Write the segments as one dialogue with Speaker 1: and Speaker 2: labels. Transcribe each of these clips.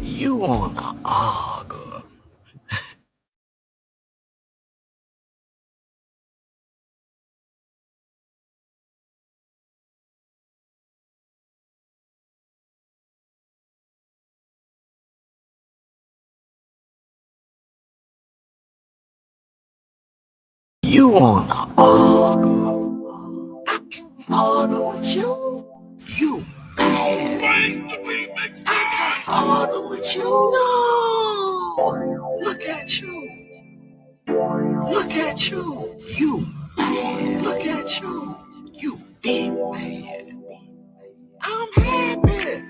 Speaker 1: You wanna argue. You wanna argue. I can argue with you. You mad. I can't argue with you. No. Look at you. Look at you. You mad. Look at you. You big mad. I'm happy.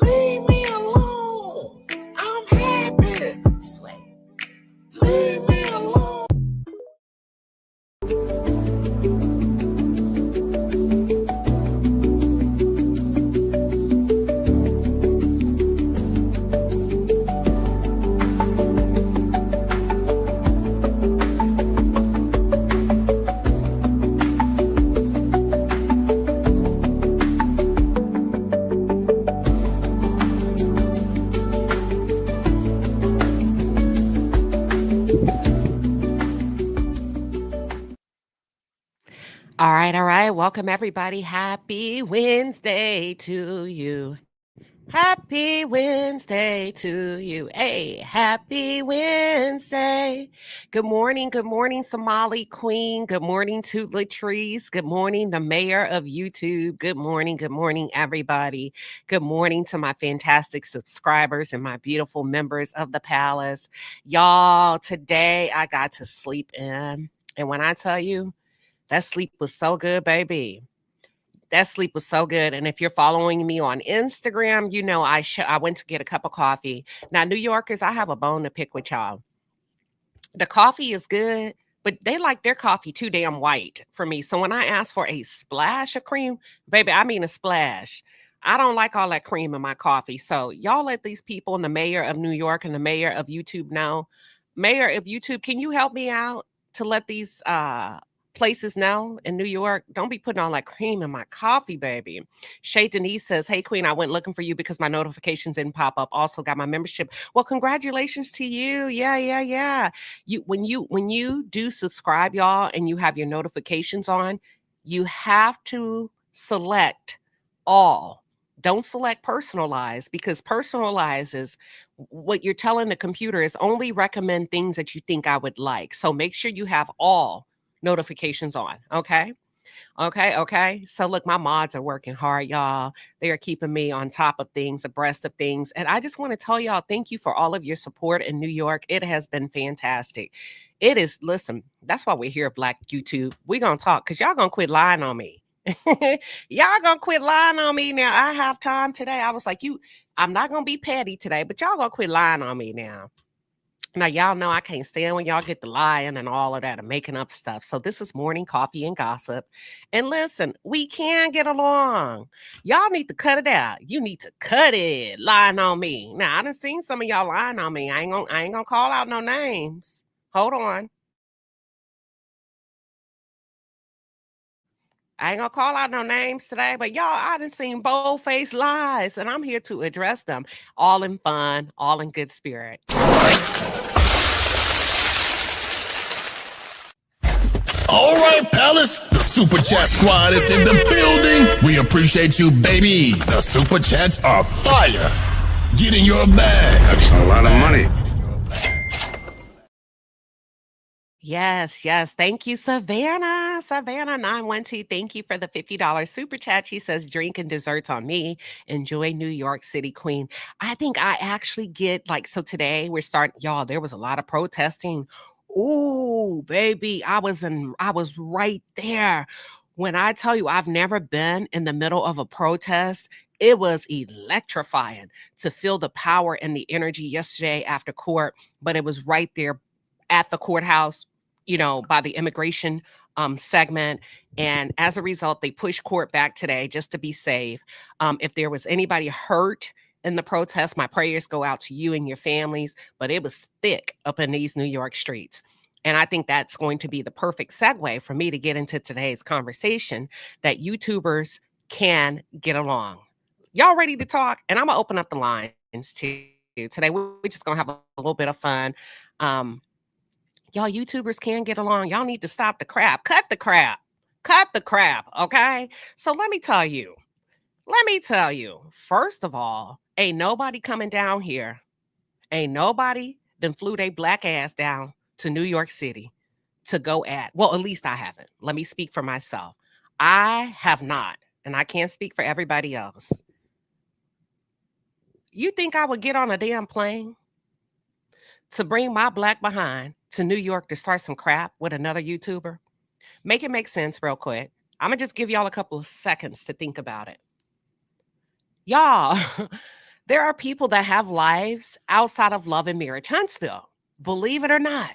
Speaker 1: Leave me alone. I'm happy. Sweet. Leave me alone.
Speaker 2: All right, all right. Welcome, everybody. Happy Wednesday to you. Happy Wednesday to you. Hey, happy Wednesday. Good morning, Somali Queen. Good morning to Latrice. Good morning, the mayor of YouTube. Good morning, everybody. Good morning to my fantastic subscribers and my beautiful members of the palace. Y'all, today I got to sleep in. And when I tell you, that sleep was so good, baby. That sleep was so good. And if you're following me on Instagram, you know I went to get a cup of coffee. Now, New Yorkers, I have a bone to pick with y'all. The coffee is good, but they like their coffee too damn white for me. So when I ask for a splash of cream, baby, I mean a splash. I don't like all that cream in my coffee. So y'all let these people and the mayor of New York and the mayor of YouTube know. Mayor of YouTube, can you help me out to let these places know in New York? Don't be putting all that cream in my coffee, baby. Shay Denise says, "Hey Queen, I went looking for you because my notifications didn't pop up. Also got my membership." Well, congratulations to you. Yeah. When you do subscribe, y'all, and you have your notifications on, you have to select all. Don't select personalized, because personalized is what you're telling the computer is only recommend things that you think I would like. So make sure you have all notifications on. Okay. Okay. So look, my mods are working hard, y'all. They are keeping me on top of things, abreast of things. And I just want to tell y'all, thank you for all of your support in New York. It has been fantastic. It is, listen, that's why we're here at Black YouTube. We're going to talk because y'all going to quit lying on me. Y'all going to quit lying on me now. I have time today. I was like, I'm not going to be petty today, but y'all going to quit lying on me now. Now, y'all know I can't stand when y'all get the lying and all of that and making up stuff. So this is morning coffee and gossip. And listen, we can get along. Y'all need to cut it out. You need to cut it lying on me. Now, I done seen some of y'all lying on me. I ain't gonna call out no names. Hold on. I ain't gonna call out no names today, but y'all, I done seen bold-faced lies, and I'm here to address them, all in fun, all in good spirit.
Speaker 3: All right, Palace, the Super Chat Squad is in the building. We appreciate you, baby. The Super Chats are fire. Get in your bag.
Speaker 4: That's a lot of money.
Speaker 2: Yes. Thank you, Savannah. Savannah 912. Thank you for the $50 super chat. She says, drink and desserts on me. Enjoy New York City, Queen. I think I actually get so today we're starting, y'all, there was a lot of protesting. Ooh, baby, I was right there. When I tell you I've never been in the middle of a protest, it was electrifying to feel the power and the energy yesterday after court, but it was right there at the courthouse, by the immigration segment. And as a result, they pushed court back today just to be safe. If there was anybody hurt in the protest, my prayers go out to you and your families, but it was thick up in these New York streets. And I think that's going to be the perfect segue for me to get into today's conversation, that YouTubers can get along. Y'all ready to talk? And I'm going to open up the line. too. Today we're just gonna have a little bit of fun. Um, y'all YouTubers can get along. Y'all need to stop the crap. Cut the crap. Cut the crap. Okay. So let me tell you. First of all, ain't nobody coming down here. Ain't nobody then flew their black ass down to New York City to go at. Well, at least I haven't. Let me speak for myself. I have not, and I can't speak for everybody else. You think I would get on a damn plane to bring my black behind to New York to start some crap with another YouTuber? Make it make sense real quick. I'm going to just give y'all a couple of seconds to think about it. Y'all, there are people that have lives outside of love and marriage Huntsville. Believe it or not.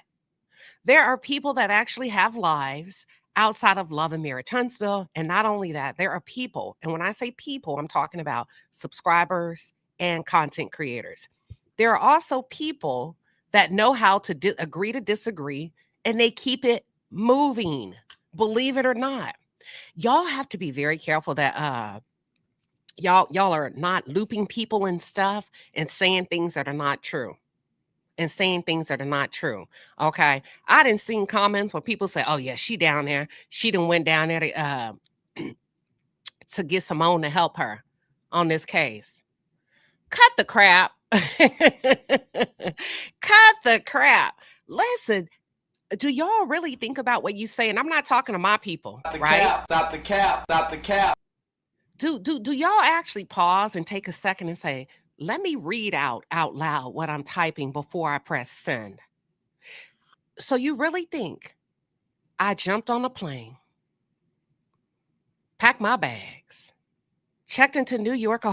Speaker 2: There are people that actually have lives outside of love and marriage Huntsville. And not only that, there are people. And when I say people, I'm talking about subscribers and content creators. There are also people that know how to agree to disagree, and they keep it moving. Believe it or not. Y'all have to be very careful that y'all are not looping people and stuff and saying things that are not true. Okay. I didn't see comments where people say, oh yeah, she down there. She done went down there to get Simone to help her on this case. Cut the crap. Cut the crap. Listen, do y'all really think about what you say? And I'm not talking to my people, right?
Speaker 1: Stop the cap.
Speaker 2: Do y'all actually pause and take a second and say, let me read out loud what I'm typing before I press send? So you really think I jumped on a plane, packed my bags, checked into New York,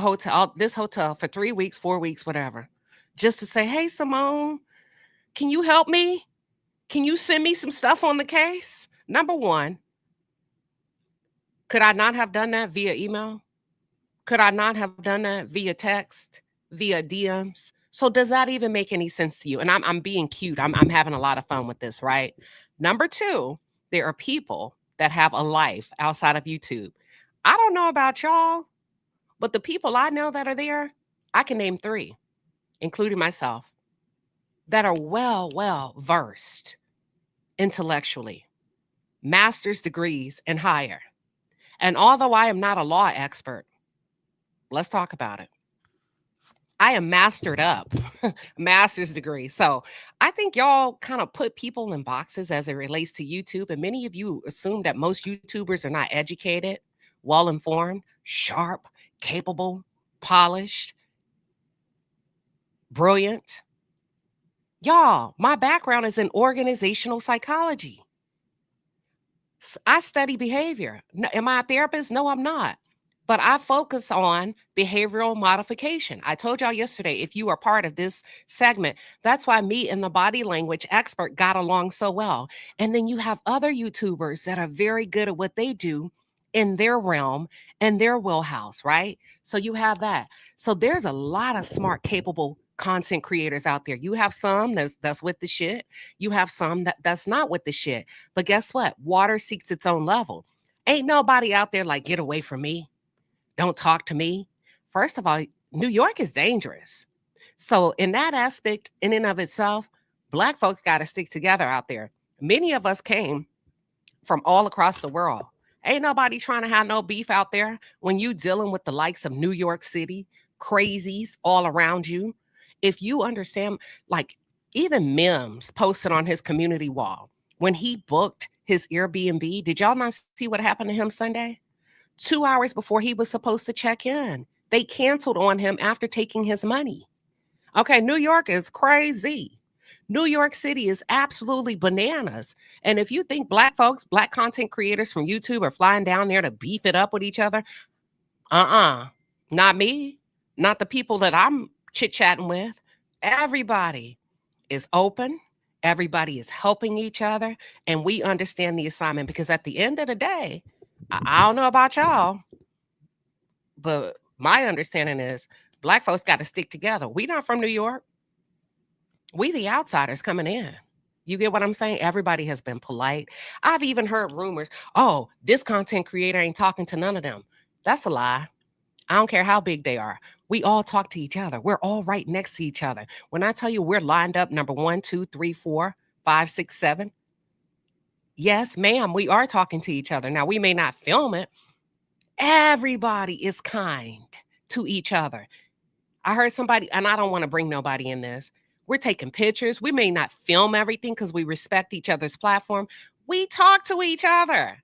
Speaker 2: this hotel for 3 weeks, 4 weeks, whatever, just to say, hey, Simone, can you help me? Can you send me some stuff on the case? Number one, could I not have done that via email? Could I not have done that via text, via DMs? So does that even make any sense to you? And I'm being cute. I'm having a lot of fun with this, right? Number two, there are people that have a life outside of YouTube. I don't know about y'all, but the people I know that are there, I can name 3, including myself, that are well versed intellectually, master's degrees and higher. And although I am not a law expert, let's talk about it. I am mastered up, master's degree. So I think y'all kind of put people in boxes as it relates to YouTube. And many of you assume that most YouTubers are not educated, well-informed, sharp, capable, polished, brilliant. Y'all, my background is in organizational psychology. I study behavior. Am I a therapist? No, I'm not. But I focus on behavioral modification. I told y'all yesterday, if you are part of this segment, that's why me and the body language expert got along so well. And then you have other YouTubers that are very good at what they do in their realm and their wheelhouse, right? So you have that. So there's a lot of smart, capable content creators out there. You have some that's with the shit. You have some that's not with the shit. But guess what? Water seeks its own level. Ain't nobody out there like, get away from me. Don't talk to me. First of all, New York is dangerous. So in that aspect, in and of itself, Black folks got to stick together out there. Many of us came from all across the world. Ain't nobody trying to have no beef out there when you dealing with the likes of New York City, crazies all around you. If you understand, like even Mims posted on his community wall, when he booked his Airbnb, did y'all not see what happened to him Sunday? 2 hours before he was supposed to check in, they canceled on him after taking his money. Okay, New York is crazy. New York City is absolutely bananas. And if you think Black folks, Black content creators from YouTube are flying down there to beef it up with each other, not me, not the people that I'm chit-chatting with. Everybody is open. Everybody is helping each other. And we understand the assignment because at the end of the day, I don't know about y'all, but my understanding is Black folks got to stick together. We not from New York. We the outsiders coming in. You get what I'm saying? Everybody has been polite. I've even heard rumors, oh, this content creator ain't talking to none of them. That's a lie. I don't care how big they are. We all talk to each other. We're all right next to each other. When I tell you we're lined up number 1, 2, 3, 4, 5, 6, 7, yes, ma'am, we are talking to each other. Now, we may not film it. Everybody is kind to each other. I heard somebody, and I don't want to bring nobody in this. We're taking pictures. We may not film everything because we respect each other's platform. We talk to each other.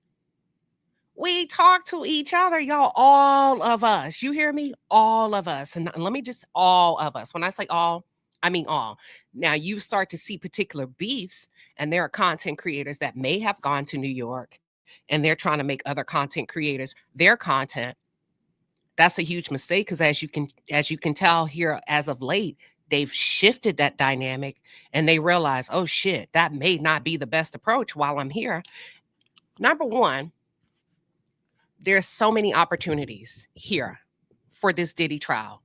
Speaker 2: We talk to each other, y'all, all of us. You hear me? All of us. And let me just, all of us. When I say all, I mean all. Now, you start to see particular beefs, and there are content creators that may have gone to New York and they're trying to make other content creators their content. That's a huge mistake because as you can tell here as of late, they've shifted that dynamic and they realize, oh shit, that may not be the best approach while I'm here. Number one, there's so many opportunities here for this Diddy trial.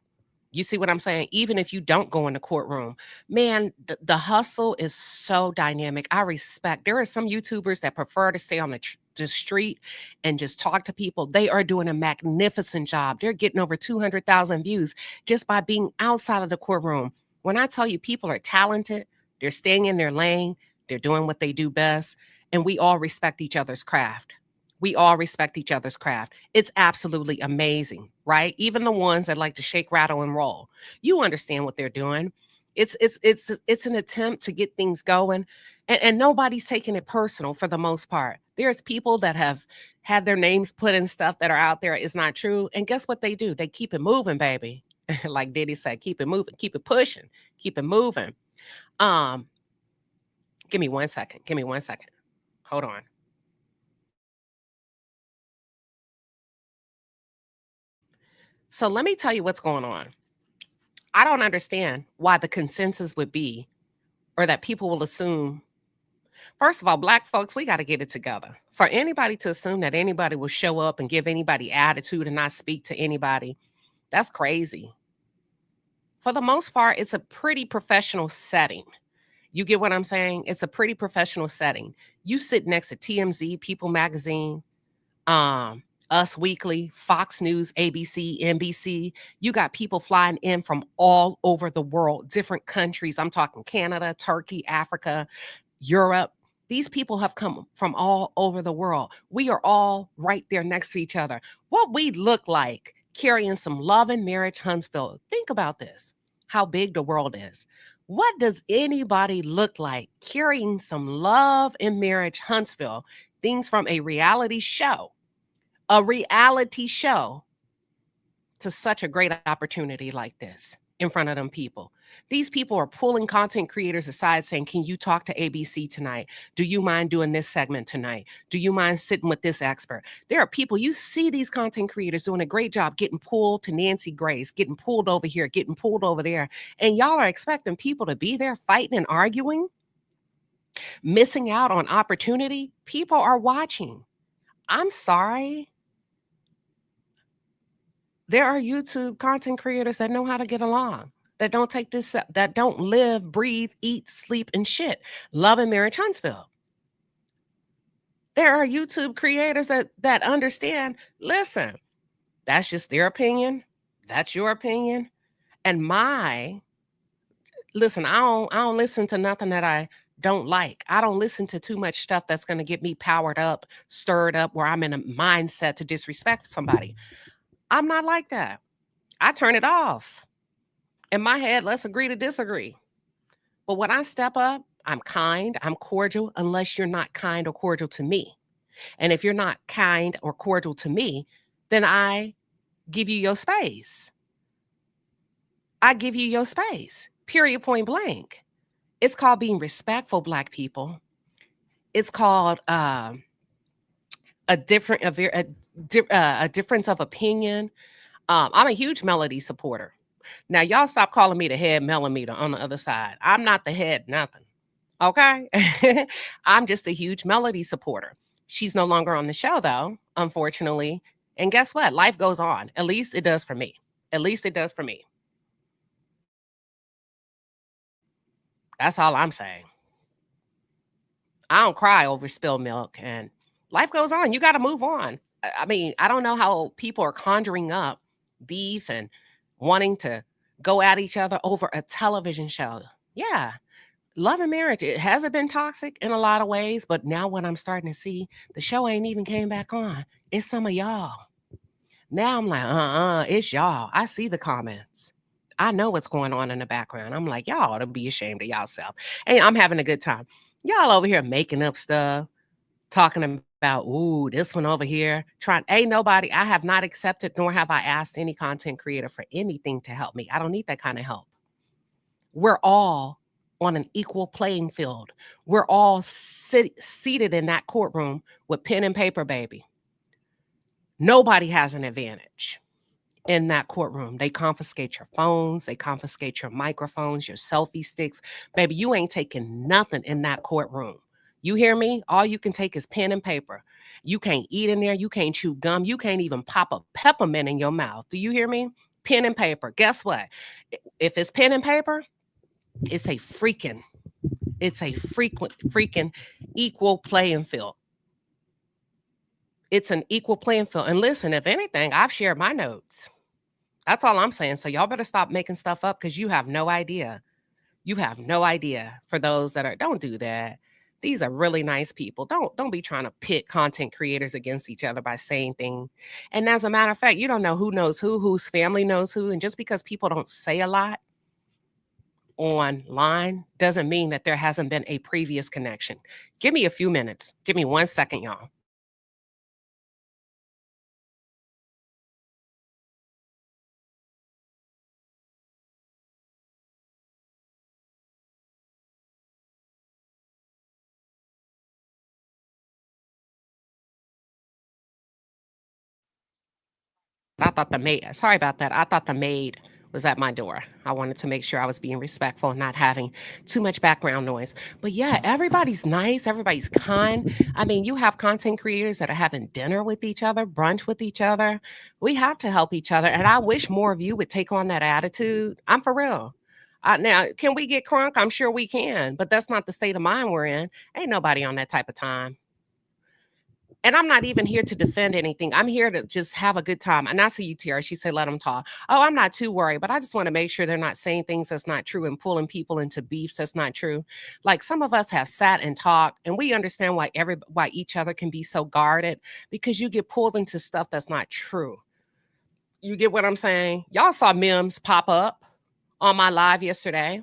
Speaker 2: You see what I'm saying? Even if you don't go in the courtroom, man, the hustle is so dynamic. I respect. There are some YouTubers that prefer to stay on the street and just talk to people. They are doing a magnificent job. They're getting over 200,000 views just by being outside of the courtroom. When I tell you people are talented, they're staying in their lane, they're doing what they do best, and we all respect each other's craft. We all respect each other's craft. It's absolutely amazing, right? Even the ones that like to shake, rattle, and roll. You understand what they're doing. It's an attempt to get things going, and nobody's taking it personal for the most part. There's people that have had their names put in stuff that are out there is not true, and guess what they do? They keep it moving, baby. Like Diddy said, keep it moving, keep it pushing, keep it moving. Um, Give me 1 second. Give me 1 second. Hold on. So let me tell you what's going on. I don't understand why the consensus would be, or that people will assume. First of all, Black folks, we got to get it together. For anybody to assume that anybody will show up and give anybody attitude and not speak to anybody, that's crazy. For the most part, it's a pretty professional setting. You get what I'm saying? It's a pretty professional setting. You sit next to TMZ, People Magazine, Us Weekly, Fox News, ABC, NBC. You got people flying in from all over the world, different countries. I'm talking Canada, Turkey, Africa, Europe. These people have come from all over the world. We are all right there next to each other. What we look like carrying some love and marriage, Huntsville. Think about this, how big the world is. What does anybody look like carrying some love and marriage, Huntsville? Things from a reality show to such a great opportunity like this in front of them people. These people are pulling content creators aside saying, can you talk to ABC tonight? Do you mind doing this segment tonight? Do you mind sitting with this expert? There are people, you see these content creators doing a great job getting pulled to Nancy Grace, getting pulled over here, getting pulled over there. And y'all are expecting people to be there fighting and arguing, missing out on opportunity. People are watching. I'm sorry. There are YouTube content creators that know how to get along, that don't take this, that don't live, breathe, eat, sleep, and shit. Love and marriage, Huntsville. There are YouTube creators that understand, listen, that's just their opinion. That's your opinion. And listen, I don't listen to nothing that I don't like. I don't listen to too much stuff that's going to get me powered up, stirred up, where I'm in a mindset to disrespect somebody. I'm not like that. I turn it off. In my head, let's agree to disagree. But when I step up, I'm kind, I'm cordial, unless you're not kind or cordial to me. And if you're not kind or cordial to me, then I give you your space. I give you your space, period, point blank. It's called being respectful, Black people. It's called a difference of opinion. I'm a huge Melody supporter. Now, y'all stop calling me the head millimeter on the other side. I'm not the head nothing. Okay? I'm just a huge Melody supporter. She's no longer on the show, though, unfortunately. And guess what? Life goes on. At least it does for me. At least it does for me. That's all I'm saying. I don't cry over spilled milk, and life goes on. You got to move on. I mean, I don't know how people are conjuring up beef and wanting to go at each other over a television show. Yeah, love and marriage, it hasn't been toxic in a lot of ways, but now what I'm starting to see, the show ain't even came back on. It's some of y'all. Now I'm like, it's y'all. I see the comments. I know what's going on in the background. I'm like, y'all ought to be ashamed of yourself. Hey, I'm having a good time. Y'all over here making up stuff, talking about, ooh, this one over here. Trying, ain't nobody, I have not accepted nor have I asked any content creator for anything to help me. I don't need that kind of help. We're all on an equal playing field. We're all seated in that courtroom with pen and paper, baby. Nobody has an advantage in that courtroom. They confiscate your phones, they confiscate your microphones, your selfie sticks. Baby, you ain't taking nothing in that courtroom. You hear me? All you can take is pen and paper. You can't eat in there. You can't chew gum. You can't even pop a peppermint in your mouth. Do you hear me? Pen and paper. Guess what? If it's pen and paper, it's a freaking equal playing field. It's an equal playing field. And listen, if anything, I've shared my notes. That's all I'm saying. So y'all better stop making stuff up because you have no idea. You have no idea. For those that are, don't do that. These are really nice people. Don't be trying to pit content creators against each other by saying things. And as a matter of fact, you don't know who knows who, whose family knows who. And just because people don't say a lot online doesn't mean that there hasn't been a previous connection. Give me a few minutes. Give me 1 second, y'all. I thought the maid, sorry about that. I thought the maid was at my door. I wanted to make sure I was being respectful and not having too much background noise. But yeah, everybody's nice, everybody's kind. I mean, you have content creators that are having dinner with each other, brunch with each other. We have to help each other. And I wish more of you would take on that attitude. I'm for real. Now, can we get crunk? I'm sure we can, but that's not the state of mind we're in. Ain't nobody on that type of time. And I'm not even here to defend anything. I'm here to just have a good time. And I see you, Tara. She said, let them talk. Oh, I'm not too worried, but I just want to make sure they're not saying things that's not true and pulling people into beefs that's not true. Like some of us have sat and talked, and we understand why each other can be so guarded because you get pulled into stuff that's not true. You get what I'm saying? Y'all saw Mims pop up on my live yesterday.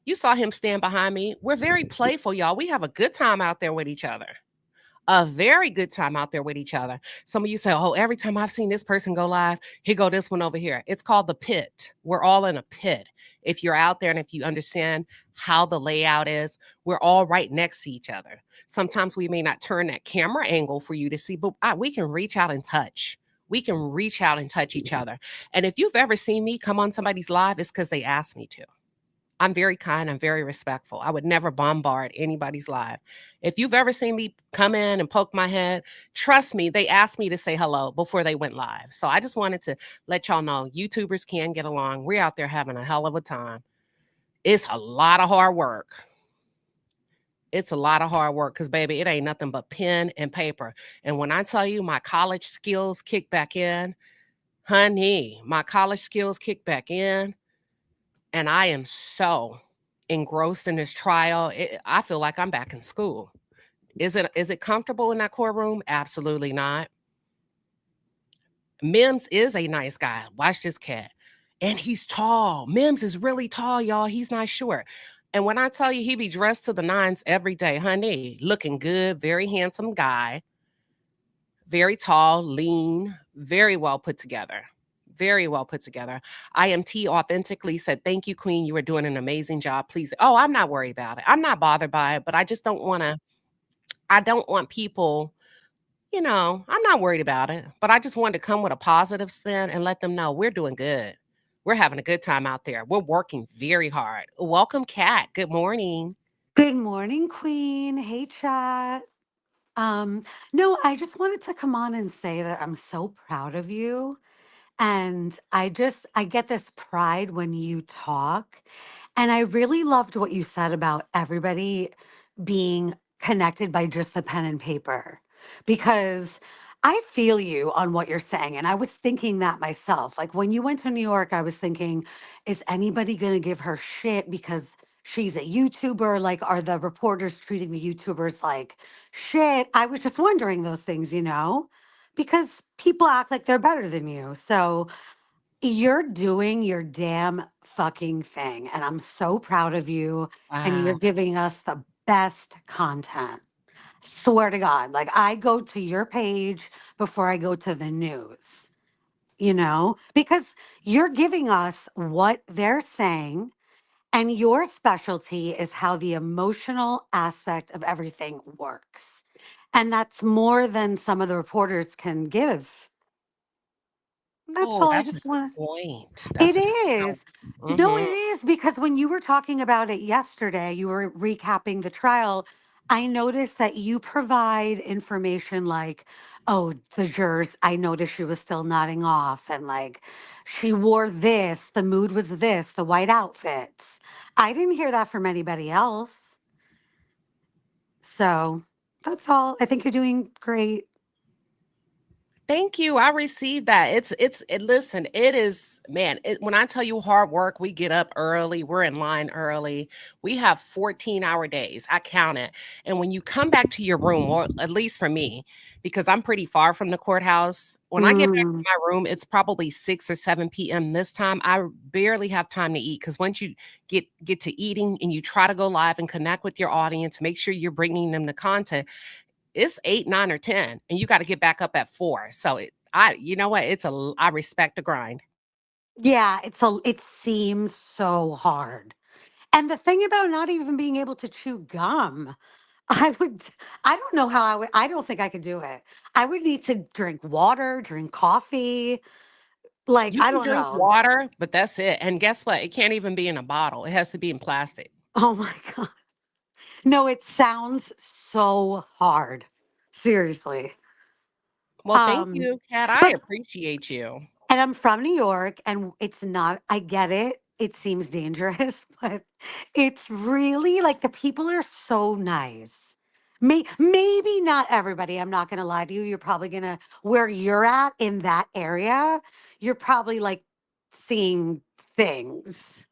Speaker 2: You saw him stand behind me. We're very playful, y'all. We have a good time out there with each other. A very good time out there with each other. Some of you say, oh, every time I've seen this person go live, here go this one over here. It's called the pit. We're all in a pit. If you're out there and if you understand how the layout is, we're all right next to each other. Sometimes we may not turn that camera angle for you to see, but we can reach out and touch. We can reach out and touch each other. And if you've ever seen me come on somebody's live, it's because they asked me to. I'm very kind. I'm very respectful. I would never bombard anybody's live. If you've ever seen me come in and poke my head, trust me, they asked me to say hello before they went live. So I just wanted to let y'all know YouTubers can get along. We're out there having a hell of a time. It's a lot of hard work. It's a lot of hard work because, baby, it ain't nothing but pen and paper. And when I tell you my college skills kick back in, honey, my college skills kick back in. And I am so engrossed in this trial. I feel like I'm back in school. Is it comfortable in that courtroom? Absolutely not. Mims is a nice guy. Watch this cat. And he's tall. Mims is really tall, y'all. He's not short. And when I tell you he be dressed to the nines every day, honey, looking good, very handsome guy, very tall, lean, very well put together. Very well put together. IMT authentically said, thank you, Queen. You are doing an amazing job. Please. Oh, I'm not worried about it. I'm not bothered by it, but I just I don't want people, I'm not worried about it, but I just wanted to come with a positive spin and let them know we're doing good. We're having a good time out there. We're working very hard. Welcome, Kat. Good morning.
Speaker 4: Good morning, Queen. Hey, chat. No, I just wanted to come on and say that I'm so proud of you. And I get this pride when you talk. And I really loved what you said about everybody being connected by just the pen and paper. Because I feel you on what you're saying. And I was thinking that myself. Like when you went to New York, I was thinking, is anybody going to give her shit because she's a YouTuber? Like, are the reporters treating the YouTubers like shit? I was just wondering those things, because people act like they're better than you. So you're doing your damn fucking thing. And I'm so proud of you. And you're
Speaker 2: Wow.
Speaker 4: giving us the best content. Swear to God. Like I go to your page before I go to the news, because you're giving us what they're saying. And your specialty is how the emotional aspect of everything works. And that's more than some of the reporters can give. That's
Speaker 2: Oh,
Speaker 4: all I
Speaker 2: that's a
Speaker 4: just
Speaker 2: good
Speaker 4: want.
Speaker 2: point.
Speaker 4: It
Speaker 2: That's a good point.
Speaker 4: is. No, it
Speaker 2: Mm-hmm.
Speaker 4: is because when you were talking about it yesterday, you were recapping the trial. I noticed that you provide information like, oh, the jurors, I noticed she was still nodding off, and like she wore this, the mood was this, the white outfits. I didn't hear that from anybody else. So that's all. I think you're doing great.
Speaker 2: Thank you. I received that. Listen, it is, man, when I tell you hard work, we get up early, we're in line early. We have 14-hour days. I count it. And when you come back to your room, or at least for me, because I'm pretty far from the courthouse, when I get back to
Speaker 4: Mm.
Speaker 2: my room, it's probably 6 or 7 p.m. this time. I barely have time to eat because once you get to eating and you try to go live and connect with your audience, make sure you're bringing them the content, it's 8, 9, or 10, and you got to get back up at 4. So you know what? I respect the grind.
Speaker 4: Yeah, it seems so hard. And the thing about not even being able to chew gum, I would, I don't know how I don't think I could do it. I would need to drink water, drink coffee. Like,
Speaker 2: You
Speaker 4: I
Speaker 2: can
Speaker 4: don't
Speaker 2: drink
Speaker 4: know.
Speaker 2: water, but that's it. And guess what? It can't even be in a bottle. It has to be in plastic.
Speaker 4: Oh my God. No, it sounds so hard. Seriously.
Speaker 2: Well, thank
Speaker 4: Um,
Speaker 2: you, Kat. I
Speaker 4: but
Speaker 2: appreciate you.
Speaker 4: And I'm from New York, and it's not, I get it. It seems dangerous, but it's really like the people are so nice. Maybe not everybody. I'm not going to lie to you. You're probably going to, where you're at in that area, you're probably like seeing things.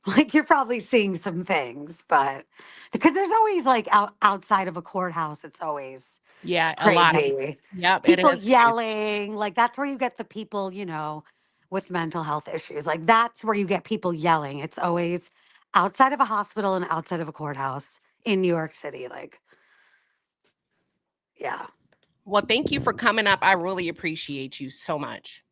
Speaker 4: Like you're probably seeing some things, but because there's always like outside of a courthouse, it's always
Speaker 2: Yeah, a lot of,
Speaker 4: crazy.
Speaker 2: yep, it
Speaker 4: People
Speaker 2: is crazy.
Speaker 4: yelling, like that's where you get the people, with mental health issues. Like that's where you get people yelling. It's always outside of a hospital and outside of a courthouse in New York City. Like, yeah.
Speaker 2: Well, thank you for coming up. I really appreciate you so much.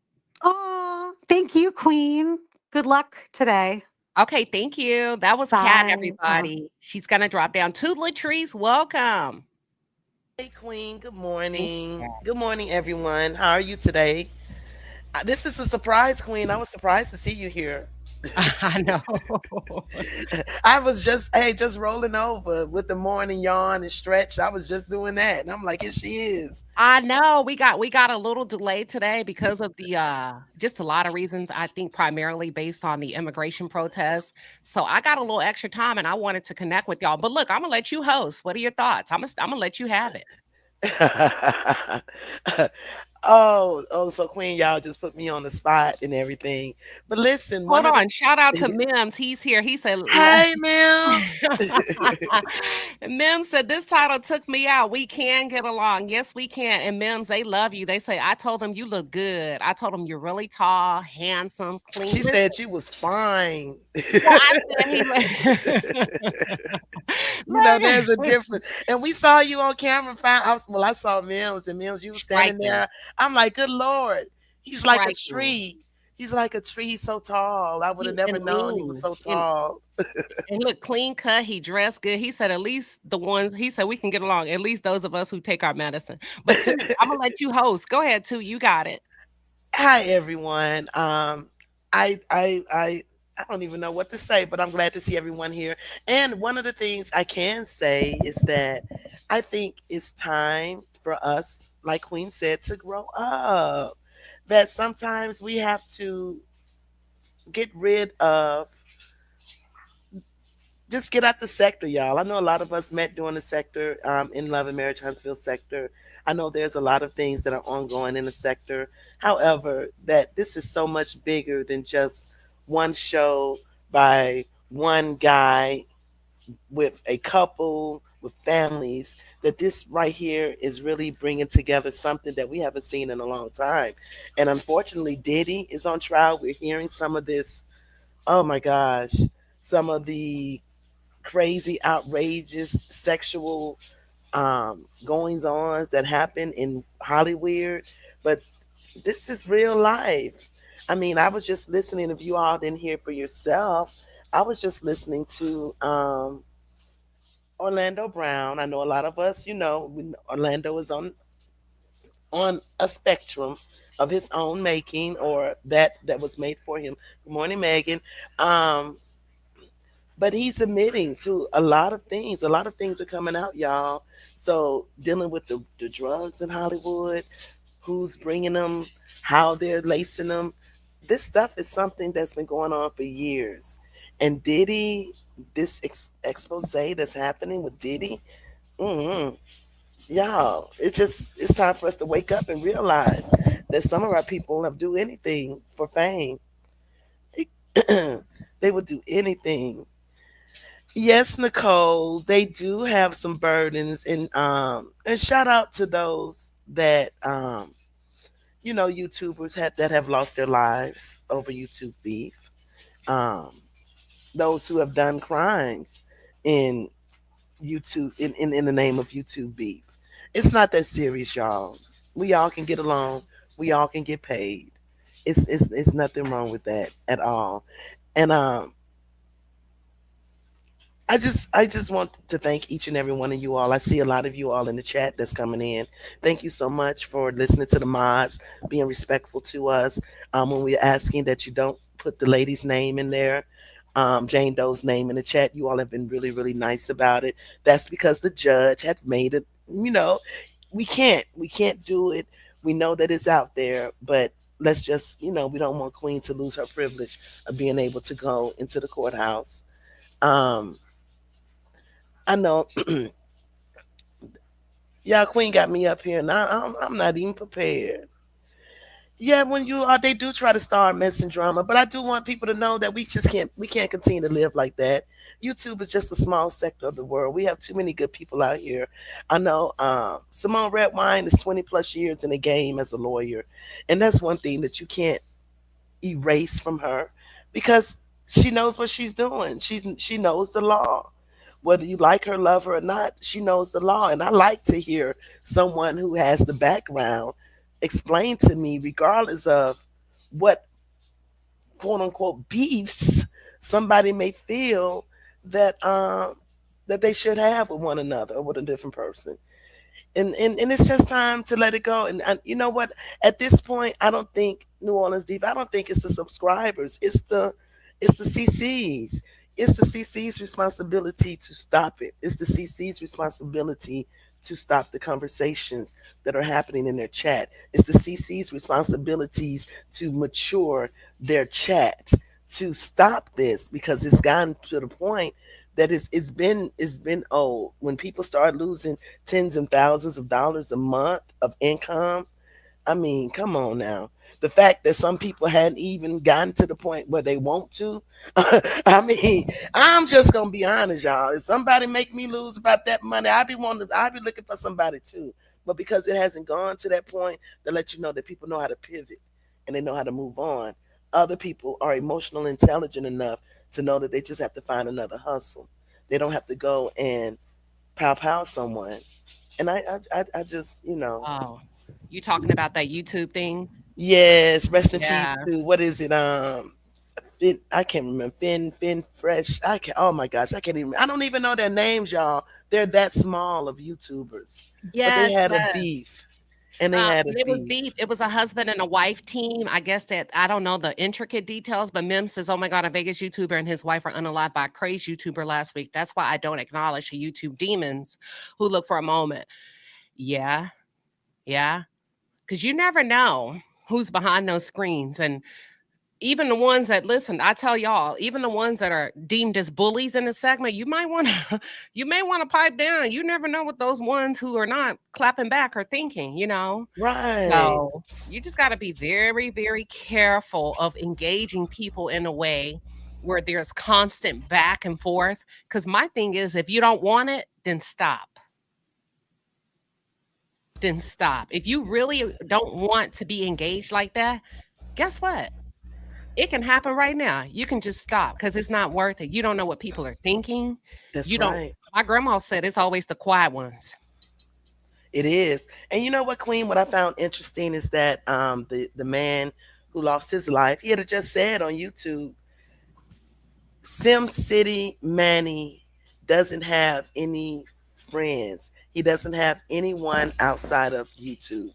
Speaker 4: Oh, thank you, Queen. Good luck today.
Speaker 2: Okay, thank you. That was Kat,
Speaker 4: Bye.
Speaker 2: everybody. She's gonna drop down. To Latrice, welcome.
Speaker 5: Hey, Queen. Good
Speaker 2: Thank
Speaker 5: morning.
Speaker 2: you.
Speaker 5: Good morning, everyone. How are you today? This is a surprise, Queen. I was surprised to see you here.
Speaker 2: I know.
Speaker 5: I was just rolling over with the morning yawn and stretch. I was just doing that, and I'm like, here she is.
Speaker 2: I know we got a little delay today because of the just a lot of reasons. I think primarily based on the immigration protests. So I got a little extra time and I wanted to connect with y'all. But look, I'm gonna let you host. What are your thoughts? I'm gonna let you have it.
Speaker 5: So Queen, y'all just put me on the spot and everything. But listen,
Speaker 2: Hold
Speaker 5: one of the
Speaker 2: on. Shout out to Mims. He's here. He said
Speaker 5: hey, Mims.
Speaker 2: Mims said this title took me out. We can get along. Yes, we can. And Mims, they love you. They say I told them you look good. I told them you're really tall, handsome, clean.
Speaker 5: She said you was fine.
Speaker 2: Well, I said he
Speaker 5: There's a
Speaker 2: look
Speaker 5: difference. And we saw you on camera. I saw Mills, and Mills, you was standing
Speaker 2: striking,
Speaker 5: there. I'm like, good Lord, he's like a
Speaker 2: striking.
Speaker 5: tree. He's like a tree. He's so tall. I would have
Speaker 2: He
Speaker 5: never
Speaker 2: and
Speaker 5: known he was
Speaker 2: lean
Speaker 5: so tall.
Speaker 2: and look clean cut. He dressed good. He said at least the ones he said we can get along. At least those of us who take our medicine. But Two, I'm gonna let you host. Go ahead, Two. You got it.
Speaker 5: Hi, everyone. I, I, I, I don't even know what to say, but I'm glad to see everyone here. And one of the things I can say is that I think it's time for us, like Queen said, to grow up. That sometimes we have to get rid of just get out the sector, y'all. I know a lot of us met during the sector, in Love and Marriage Huntsville sector. I know there's a lot of things that are ongoing in the sector. However, that this is so much bigger than just one show by one guy with a couple with families, that this right here is really bringing together something that we haven't seen in a long time. And unfortunately, Diddy is on trial. We're hearing some of this, oh my gosh, some of the crazy, outrageous sexual goings ons that happen in Hollywood. But this is real life. I mean, I was just listening. If you all didn't hear for yourself, I was just listening to Orlando Brown. I know a lot of us, Orlando is on a spectrum of his own making, or that was made for him. Good morning, Megan. Um, but he's admitting to a lot of things. A lot of things are coming out, y'all. So dealing with the drugs in Hollywood, who's bringing them, how they're lacing them. This stuff is something that's been going on for years. And Diddy, this expose that's happening with Diddy, mm y'all, it's time for us to wake up and realize that some of our people have do anything for fame. They would do anything. Yes, Nicole, they do have some burdens, and shout out to those that YouTubers that have lost their lives over YouTube beef. Um, those who have done crimes in YouTube in the name of YouTube beef. It's not that serious, y'all. We all can get along. We all can get paid. It's nothing wrong with that at all. And I just want to thank each and every one of you all. I see a lot of you all in the chat that's coming in. Thank you so much for listening to the mods, being respectful to us. When we're asking that you don't put the lady's name in there, Jane Doe's name in the chat, you all have been really, really nice about it. That's because the judge has made it. We can't do it. We know that it's out there, but let's just, we don't want Queen to lose her privilege of being able to go into the courthouse. Um, I know. Yeah, Queen got me up here, and I'm not even prepared. Yeah, when they do try to start messing drama, but I do want people to know that we can't continue to live like that. YouTube is just a small sector of the world. We have too many good people out here. I know Simone Redwine is 20 plus years in the game as a lawyer, and that's one thing that you can't erase from her, because she knows what she's doing. She knows the law. Whether you like her, love her or not, she knows the law. And I like to hear someone who has the background explain to me, regardless of what quote unquote beefs somebody may feel that they should have with one another or with a different person. And it's just time to let it go. And you know what? At this point, I don't think New Orleans Deep. I don't think it's the subscribers. It's the CCs. It's the CC's responsibility to stop it. It's the CC's responsibility to stop the conversations that are happening in their chat. It's the CC's responsibilities to mature their chat, to stop this, because it's gotten to the point that it's been old. When people start losing tens and thousands of dollars a month of income, I mean, come on now. The fact that some people hadn't even gotten to the point where they want to. I mean, I'm just gonna be honest, y'all. If somebody make me lose about that money, I'd be looking for somebody too. But because it hasn't gone to that point, to let you know that people know how to pivot and they know how to move on. Other people are emotional intelligent enough to know that they just have to find another hustle. They don't have to go and pow someone. And I just,
Speaker 2: Oh, you talking about that YouTube thing?
Speaker 5: yes, rest in peace
Speaker 2: Yeah.
Speaker 5: to, what is it? I can't remember. Finn Fresh. I can Oh my gosh, I can't even. I don't even know their names, y'all. They're that small of YouTubers, but they
Speaker 2: Yes,
Speaker 5: had a
Speaker 2: yes.
Speaker 5: beef, and they had a
Speaker 2: It was
Speaker 5: beef.
Speaker 2: beef. It was a husband and a wife team. I guess that I don't know the intricate details, but Mim says, "Oh my God, a Vegas YouTuber and his wife are unalived by a crazy YouTuber last week." That's why I don't acknowledge the YouTube demons who look for a moment. Yeah, yeah, because you never know who's behind those screens, and even the ones that listen, I tell y'all, even the ones that are deemed as bullies in the segment, you might want to you may want to pipe down. You never know what those ones who are not clapping back are thinking, you know.
Speaker 5: Right.
Speaker 2: So you just got to be very, very careful of engaging people in a way where there's constant back and forth. Because my thing is, if you don't want it, then stop. Then stop. If you really don't want to be engaged like that, guess what? It can happen right now. You can just stop because it's not worth it. You don't know what people are thinking.
Speaker 5: That's
Speaker 2: You don't.
Speaker 5: right.
Speaker 2: My grandma said it's always the quiet ones.
Speaker 5: It is. And you know what, Queen? What I found interesting is that the man who lost his life, he had just said on YouTube, Sim City Manny doesn't have any friends. He doesn't have anyone outside of YouTube.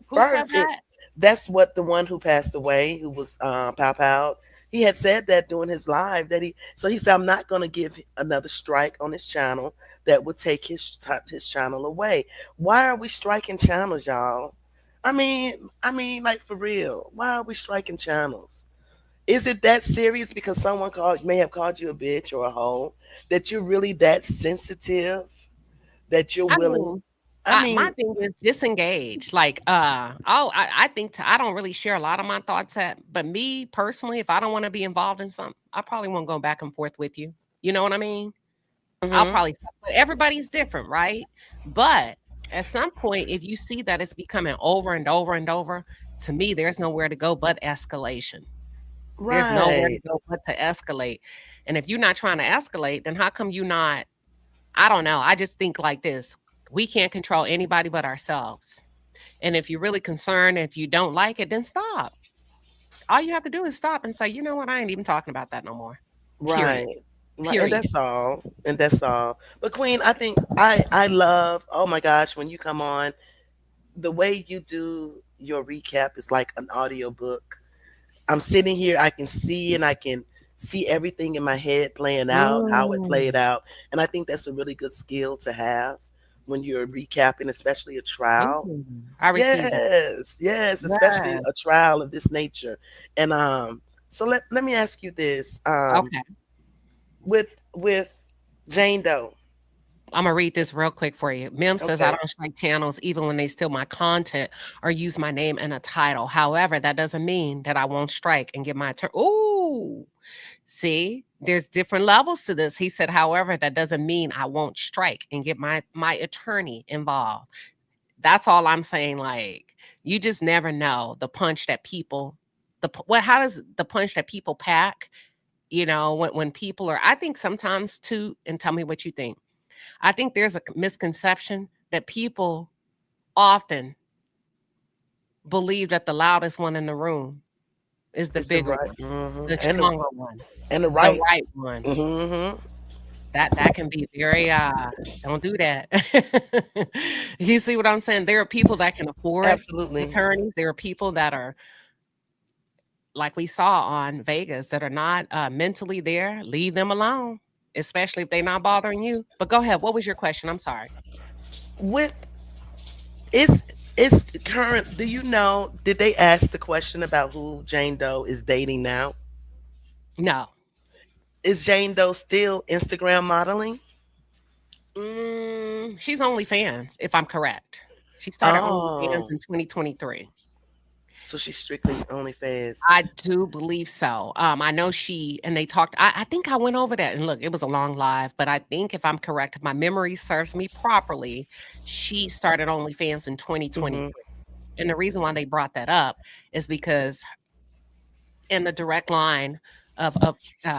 Speaker 2: Who said
Speaker 5: First,
Speaker 2: that?
Speaker 5: that's what the one who passed away, who was Pow Pow, he had said that during his live that he said, I'm not going to give another strike on his channel that would take his channel away. Why are we striking channels, y'all? I mean, like, for real, why are we striking channels? Is it that serious because someone may have called you a bitch or a hoe, that you're really that sensitive that you're
Speaker 2: I
Speaker 5: willing?
Speaker 2: mean,
Speaker 5: I
Speaker 2: my
Speaker 5: mean,
Speaker 2: thing is disengage. Like, I think I don't really share a lot of my thoughts but me personally, if I don't want to be involved in something, I probably won't go back and forth with you. You know what I mean? I'll
Speaker 5: mhm,
Speaker 2: probably stop. But everybody's different, right? But at some point, if you see that it's becoming over and over and over, to me, there's nowhere to go but escalation. There's nowhere to
Speaker 5: right,
Speaker 2: go but to escalate. And if you're not trying to escalate, then how come you not? I don't know. I just think like this. We can't control anybody but ourselves. And if you're really concerned, if you don't like it, then stop. All you have to do is stop and say, you know what? I ain't even talking about that no more. Period.
Speaker 5: right. Right, and
Speaker 2: Period.
Speaker 5: that's all. And that's all. But Queen, I think I love. Oh my gosh, when you come on, the way you do your recap is like an audio book. I'm sitting here, I can see and I can see everything in my head playing out, how it played
Speaker 2: Mm.
Speaker 5: out. And I think that's a really good skill to have when you're recapping, especially a
Speaker 2: Thank
Speaker 5: trial.
Speaker 2: you. I received that.
Speaker 5: Yes, yes, especially
Speaker 2: Yes.
Speaker 5: a trial of this nature. And so let me ask you this.
Speaker 2: Okay.
Speaker 5: With Jane Doe.
Speaker 2: I'm gonna read this real quick for you. Mim says, I
Speaker 5: Okay.
Speaker 2: don't strike channels even when they steal my content or use my name in a title. However, that doesn't mean that I won't strike and get my turn. Ooh, see, there's different levels to this. He said, however, that doesn't mean I won't strike and get my attorney involved. That's all I'm saying. Like, you just never know the punch that people, what, how does the punch that people pack, when people are, I think sometimes too, and tell me what you think. I think there's a misconception that people often believe that the loudest one in the room is the
Speaker 5: It's the
Speaker 2: bigger
Speaker 5: right
Speaker 2: one, the
Speaker 5: and the
Speaker 2: stronger one,
Speaker 5: and the
Speaker 2: the
Speaker 5: right.
Speaker 2: right one.
Speaker 5: Hmm.
Speaker 2: That can be very don't do that. You see what I'm saying? There are people that can afford
Speaker 5: Absolutely.
Speaker 2: attorneys. There are people that are like we saw on Vegas that are not mentally there. Leave them alone, especially if they're not bothering you. But go ahead. What was your question? I'm sorry.
Speaker 5: With it's current. Do you know? Did they ask the question about who Jane Doe is dating now?
Speaker 2: No.
Speaker 5: Is Jane Doe still Instagram modeling?
Speaker 2: She's OnlyFans, if I'm correct. She started OnlyFans
Speaker 5: Oh,
Speaker 2: in 2023.
Speaker 5: so she's strictly OnlyFans.
Speaker 2: I do believe so. I know she and they talked. I think I went over that and look, it was a long live, but I think if I'm correct, if my memory serves me properly, she started OnlyFans in
Speaker 5: Hmm.
Speaker 2: 2023. And the reason why they brought that up is because in the direct line of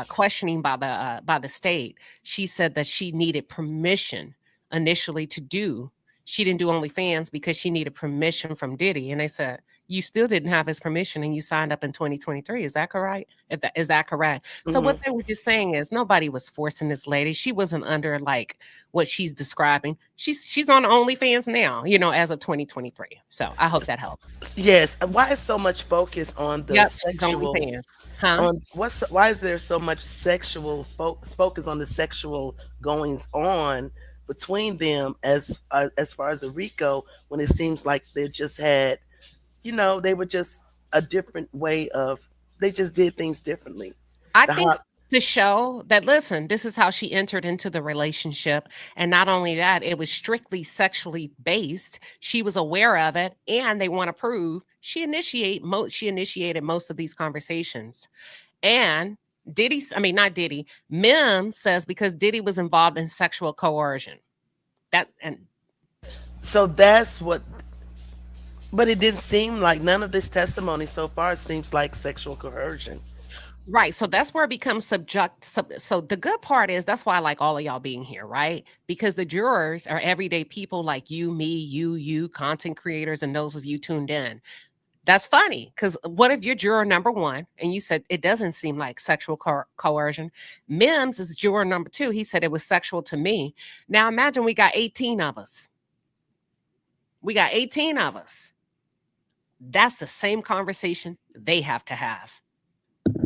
Speaker 2: questioning by the state, she said that she needed permission initially to do. She didn't do OnlyFans because she needed permission from Diddy, and they said you still didn't have his permission, and you signed up in 2023. Is that correct? If that is that correct? So what
Speaker 5: Hmm.
Speaker 2: they were just saying is nobody was forcing this lady. She wasn't under like what she's describing. She's on OnlyFans now, as of 2023. So I hope that helps.
Speaker 5: Yes. Why is so much focus on the
Speaker 2: Yep, she's
Speaker 5: sexual?
Speaker 2: OnlyFans, huh?
Speaker 5: On why is there so much sexual focus on the sexual goings on between them as far as a Rico, when it seems like they just had, they were just a different way of just did things differently.
Speaker 2: I
Speaker 5: The
Speaker 2: think
Speaker 5: hot
Speaker 2: to show that, listen, this is how she entered into the relationship. And not only that, it was strictly sexually based. She was aware of it, and they want to prove she initiated most of these conversations. And I mean, not Diddy, Mims says because Diddy was involved in sexual coercion. That and
Speaker 5: so that's what but it didn't seem like none of this testimony so far seems like sexual coercion.
Speaker 2: Right. So that's where it becomes so the good part is that's why I like all of y'all being here, right? Because the jurors are everyday people like you, me, you, content creators, and those of you tuned in. That's funny because what if you're juror number one and you said it doesn't seem like sexual coercion? Mims is juror number two. He said it was sexual to me. Now imagine we got 18 of us. We got 18 of us. That's the same conversation they have to have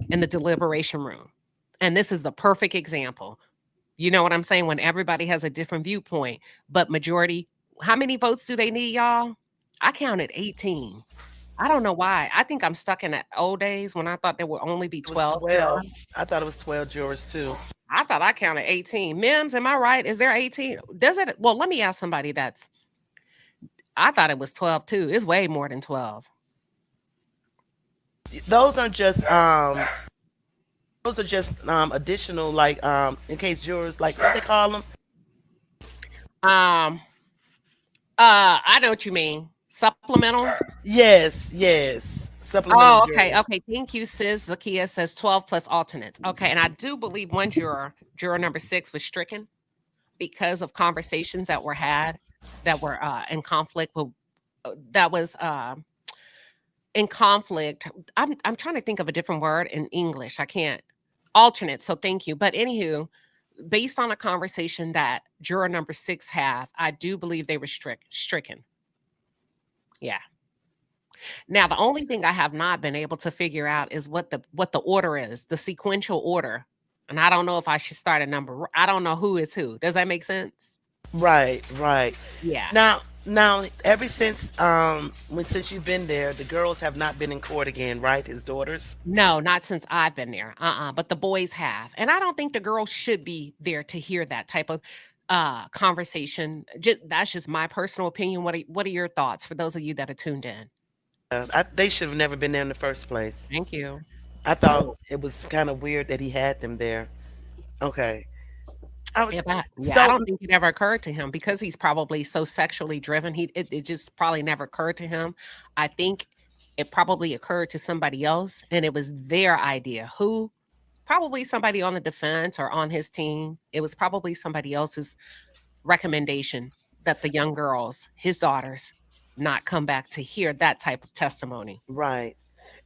Speaker 2: in the deliberation room. And this is the perfect example. You know what I'm saying? When everybody has a different viewpoint, but majority, how many votes do they need, y'all? I counted 18. I don't know why. I think I'm stuck in the old days when I thought there would only be
Speaker 5: It was
Speaker 2: 12
Speaker 5: 12.
Speaker 2: jurors.
Speaker 5: I thought it was 12 jurors too.
Speaker 2: I thought I counted 18. Mims, am I right? Is there 18? Does it? Well, let me ask somebody I thought it was 12 too. It's way more than 12.
Speaker 5: Those are just additional, like, in case jurors, like, what they call them.
Speaker 2: Um, I know what you mean. Supplementals.
Speaker 5: Yes, supplemental
Speaker 2: Oh, okay.
Speaker 5: jurors.
Speaker 2: Okay. Thank you, sis. Zakia says 12 plus alternates. Okay. And I do believe one juror number 6, was stricken because of conversations that were had that were in conflict with, that was in conflict. I'm trying to think of a different word in English. I can't. Alternate. So thank you. But anywho, based on a conversation that juror number 6 had, I do believe they were stricken. Yeah. Now, the only thing I have not been able to figure out is what the order is, the sequential order. And I don't know if I should start a number. I don't know who is who. Does that make sense?
Speaker 5: Right.
Speaker 2: Yeah.
Speaker 5: Now, ever since since you've been there, the girls have not been in court again, right? His daughters.
Speaker 2: No, not since I've been there. But the boys have. And I don't think the girls should be there to hear that type of conversation. That's just my personal opinion. What are your thoughts for those of you that are tuned in?
Speaker 5: They should have never been there in the first place.
Speaker 2: Thank you.
Speaker 5: I thought it was kind of weird that he had them there. Okay. I was
Speaker 2: Yeah, I
Speaker 5: so
Speaker 2: don't think it ever occurred to him because he's probably so sexually driven. It just probably never occurred to him. I think it probably occurred to somebody else, and it was their idea. Who? Probably somebody on the defense or on his team. It was probably somebody else's recommendation that the young girls, his daughters, not come back to hear that type of testimony.
Speaker 5: right.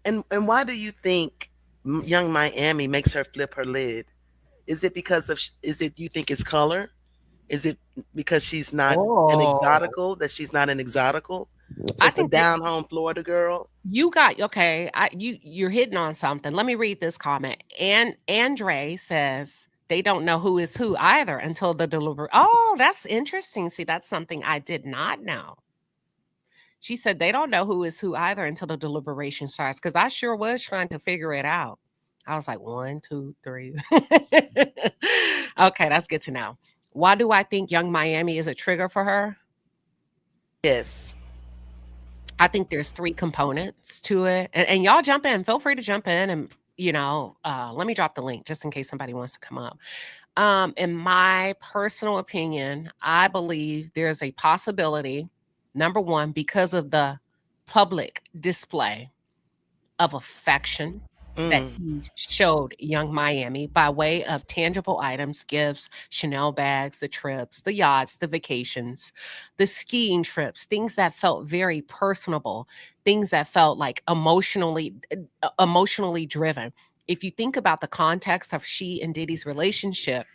Speaker 5: And why do you think young Miami makes her flip her lid? Is it because of is it you think it's color? Is it because she's not an
Speaker 2: Oh,
Speaker 5: exotical, that she's not an exotical?
Speaker 2: I
Speaker 5: Just a
Speaker 2: think that
Speaker 5: down home Florida girl?
Speaker 2: you got okay. You're hitting on something. Let me read this comment. And Andre says they don't know who is who either until the delivery. Oh, that's interesting. See, that's something I did not know. She said they don't know who is who either until the deliberation starts. Because I sure was trying to figure it out. I was like, 1, 2, 3. Okay, that's good to know. Why do I think Young Miami is a trigger for her?
Speaker 5: Yes.
Speaker 2: I think there's 3 components to it. And y'all jump in. Feel free to jump in and let me drop the link just in case somebody wants to come up. In my personal opinion, I believe there's a possibility, number one, because of the public display of affection that
Speaker 5: Mm,
Speaker 2: he showed Young Miami by way of tangible items, gifts, Chanel bags, the trips, the yachts, the vacations, the skiing trips, things that felt very personable, things that felt like emotionally driven. If you think about the context of she and Diddy's relationship,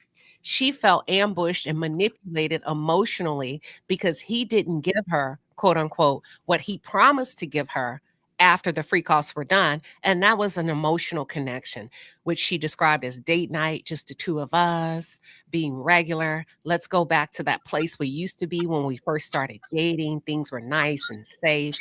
Speaker 2: she felt ambushed and manipulated emotionally because he didn't give her, quote unquote, what he promised to give her after the free costs were done. And that was an emotional connection, which she described as date night, just the two of us being regular. Let's go back to that place we used to be when we first started dating. Things were nice and safe.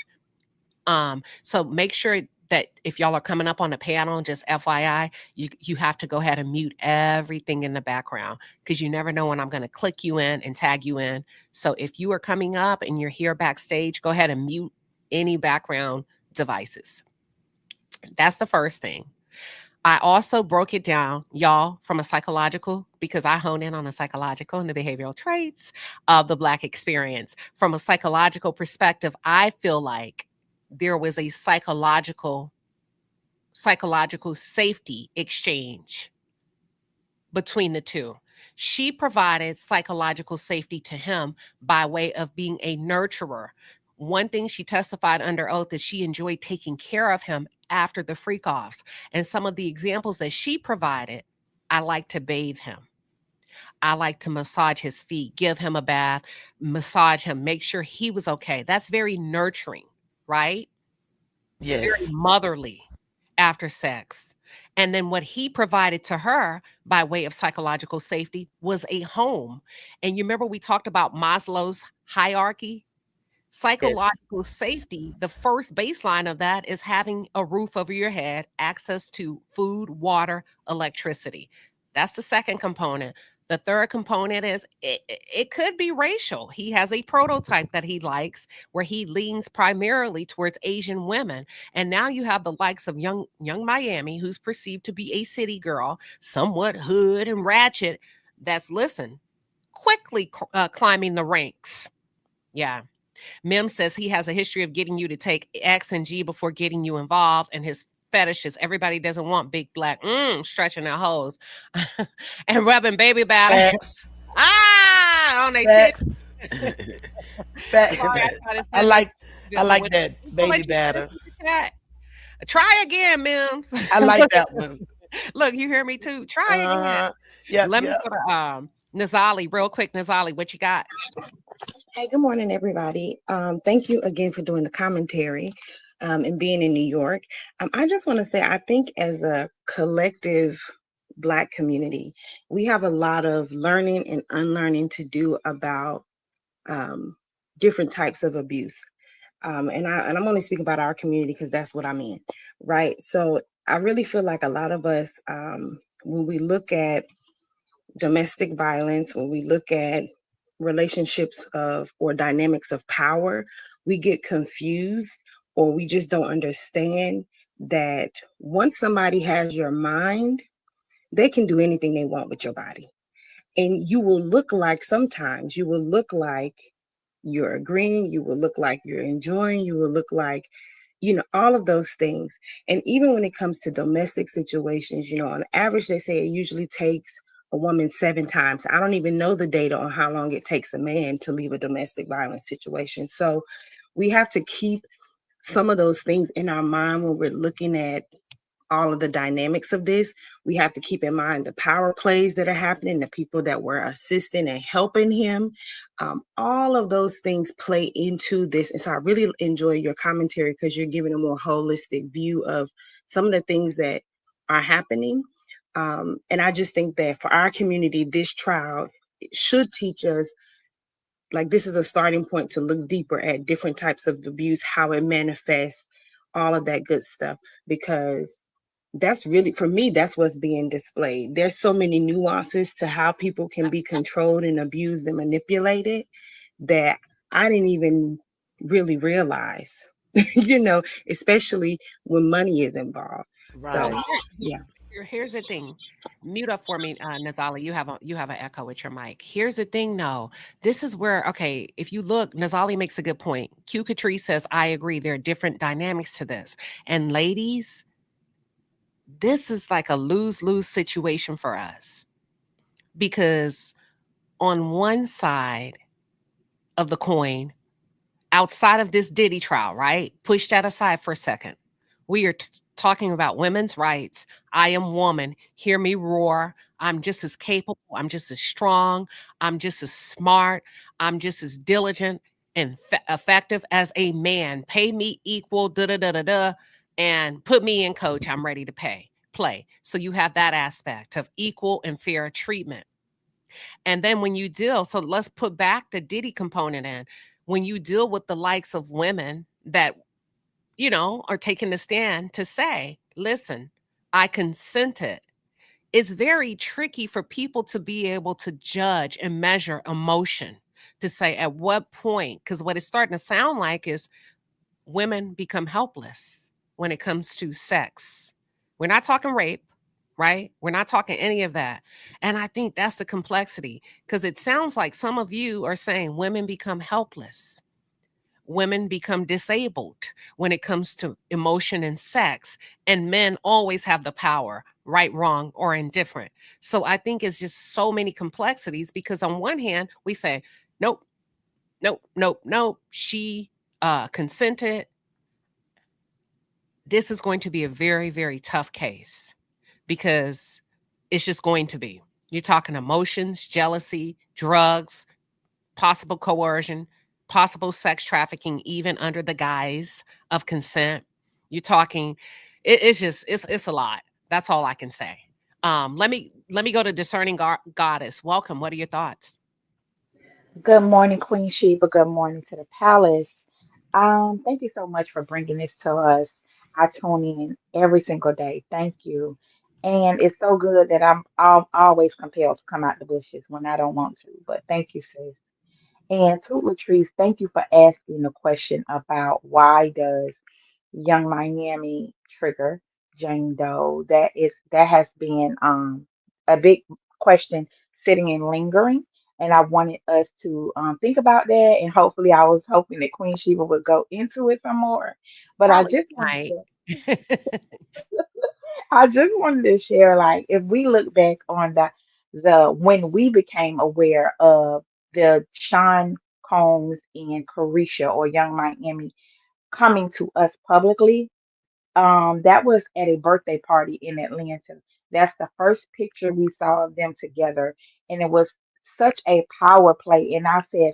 Speaker 2: So make sure that if y'all are coming up on the panel, just FYI, you have to go ahead and mute everything in the background because you never know when I'm going to click you in and tag you in. So if you are coming up and you're here backstage, go ahead and mute any background devices. That's the first thing. I also broke it down, y'all, from a psychological, because I hone in on the psychological and the behavioral traits of the Black experience. From a psychological perspective, I feel like there was a psychological safety exchange between the two. She provided psychological safety to him by way of being a nurturer. One thing she testified under oath is she enjoyed taking care of him after the freak offs. And some of the examples that she provided, I like to bathe him. I like to massage his feet, give him a bath, massage him, make sure he was okay. That's very nurturing, right? Very
Speaker 5: Yes.
Speaker 2: motherly after sex. And then what he provided to her by way of psychological safety was a home. And you remember we talked about Maslow's hierarchy?
Speaker 5: Yes.
Speaker 2: Psychological safety, the first baseline of that is having a roof over your head, access to food, water, electricity. That's the second component. The third component is it could be racial. He has a prototype that he likes where he leans primarily towards Asian women. And now you have the likes of young Miami, who's perceived to be a city girl, somewhat hood and ratchet, that's listen, quickly climbing the ranks. Yeah. Mim says he has a history of getting you to take X and G before getting you involved, and his fetishes. Everybody doesn't want big black stretching their hoes and rubbing baby batter
Speaker 5: Facts.
Speaker 2: on their tits.
Speaker 5: Facts. Fact.
Speaker 2: Sorry, I tried to
Speaker 5: I
Speaker 2: send
Speaker 5: like
Speaker 2: that
Speaker 5: I
Speaker 2: gentleman
Speaker 5: like
Speaker 2: with
Speaker 5: that
Speaker 2: I'm gonna
Speaker 5: baby
Speaker 2: let you finish
Speaker 5: batter.
Speaker 2: with the chat. Try again, Mims.
Speaker 5: I like that one.
Speaker 2: Look, you hear me too. Try again.
Speaker 5: Uh-huh. Yep,
Speaker 2: Let me
Speaker 5: yep.
Speaker 2: go to Nazali real quick. Nazali, what you got?
Speaker 6: Hey, good morning, everybody. Thank you again for doing the commentary and being in New York. I just want to say, I think as a collective Black community, we have a lot of learning and unlearning to do about different types of abuse. And I'm only speaking about our community because that's what I'm in, right? So I really feel like a lot of us, when we look at domestic violence, when we look at relationships of or dynamics of power, we get confused or we just don't understand that once somebody has your mind, they can do anything they want with your body. And you will look like sometimes you will look like you're agreeing, you will look like you're enjoying, you will look like, all of those things. And even when it comes to domestic situations, on average, they say it usually takes a woman 7 times. I don't even know the data on how long it takes a man to leave a domestic violence situation. So we have to keep some of those things in our mind when we're looking at all of the dynamics of this. We have to keep in mind the power plays that are happening, the people that were assisting and helping him. All of those things play into this. And so I really enjoy your commentary because you're giving a more holistic view of some of the things that are happening. And I just think that for our community, this trial should teach us, like, this is a starting point to look deeper at different types of abuse, how it manifests, all of that good stuff, because that's really, for me, that's what's being displayed. There's so many nuances to how people can be controlled and abused and manipulated that I didn't even really realize, especially when money is involved.
Speaker 2: So
Speaker 6: So,
Speaker 5: Right.
Speaker 6: yeah.
Speaker 2: here's the thing. Mute up for me, Nazali. You have an echo with your mic. Here's the thing, though. This is where, okay, if you look, Nazali makes a good point. Q Catrice says, I agree. There are different dynamics to this. And ladies, this is like a lose-lose situation for us. Because on one side of the coin, outside of this Diddy trial, right? Push that aside for a second. We are talking about women's rights. I am woman. Hear me roar. I'm just as capable. I'm just as strong. I'm just as smart. I'm just as diligent and effective as a man. Pay me equal, da da da da da, and put me in, coach. I'm ready to play. So you have that aspect of equal and fair treatment. And then when you deal, so let's put back the Diddy component in. When you deal with the likes of women that are taking the stand to say, listen, I consented. It's very tricky for people to be able to judge and measure emotion to say at what point, because what it's starting to sound like is women become helpless when it comes to sex. We're not talking rape, right? We're not talking any of that. And I think that's the complexity because it sounds like some of you are saying women become helpless. Women become disabled when it comes to emotion and sex, and men always have the power, right, wrong, or indifferent. So I think it's just so many complexities because on one hand, we say, nope, nope, nope, nope, she consented. This is going to be a very, very tough case because it's just going to be. You're talking emotions, jealousy, drugs, possible coercion, possible sex trafficking, even under the guise of consent. You're talking, it's just it's a lot. That's all I can say. Let me go to discerning goddess. Welcome. What are your thoughts?
Speaker 7: Good morning, Queen Sheba. Good morning to the palace. Thank you so much for bringing this to us. I tune in every single day. Thank you. And it's so good that I'm always compelled to come out the bushes when I don't want to. But thank you, sis. And to Latrice, thank you for asking the question about why does Young Miami trigger Jane Doe. That has been a big question sitting and lingering. And I wanted us to think about that. And hopefully I was hoping that Queen Sheba would go into it some more. But
Speaker 2: Probably tonight.
Speaker 7: I just wanted to share, like, if we look back on the when we became aware of the Sean Combs and Carisha or Young Miami coming to us publicly, that was at a birthday party in Atlanta. That's the first picture we saw of them together, and it was such a power play. And I said,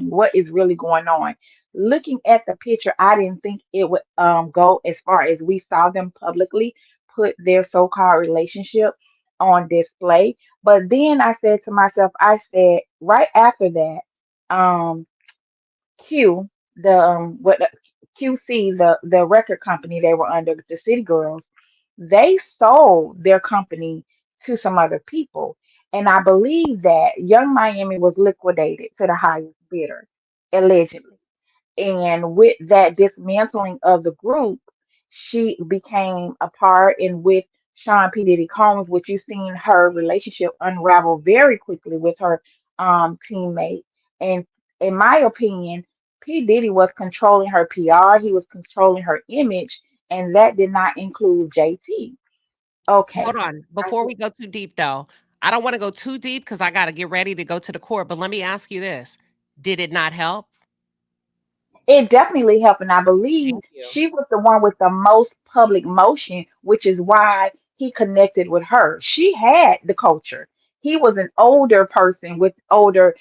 Speaker 7: what is really going on? Looking at the picture, I didn't think it would go as far as we saw them publicly put their so-called relationship on display. But then I said to myself, I said right after that, um, Q, the QC, the record company they were under, the City Girls, they sold their company to some other people. And I believe that Young Miami was liquidated to the highest bidder, allegedly. And with that dismantling of the group, she became a part and with Sean P. Diddy Combs, which you've seen her relationship unravel very quickly with her teammate. And in my opinion, P. Diddy was controlling her PR, he was controlling her image, and that did not include JT.
Speaker 2: Hold
Speaker 7: Okay.
Speaker 2: on.
Speaker 7: I
Speaker 2: Before we go too deep, though, I don't want to go too deep because I got to get ready to go to the court. But let me ask you this: did it not help?
Speaker 7: It definitely helped, and I believe
Speaker 2: Thank you.
Speaker 7: she was the one with the most public motion, which is why he connected with her. She had the culture. He was an older person with older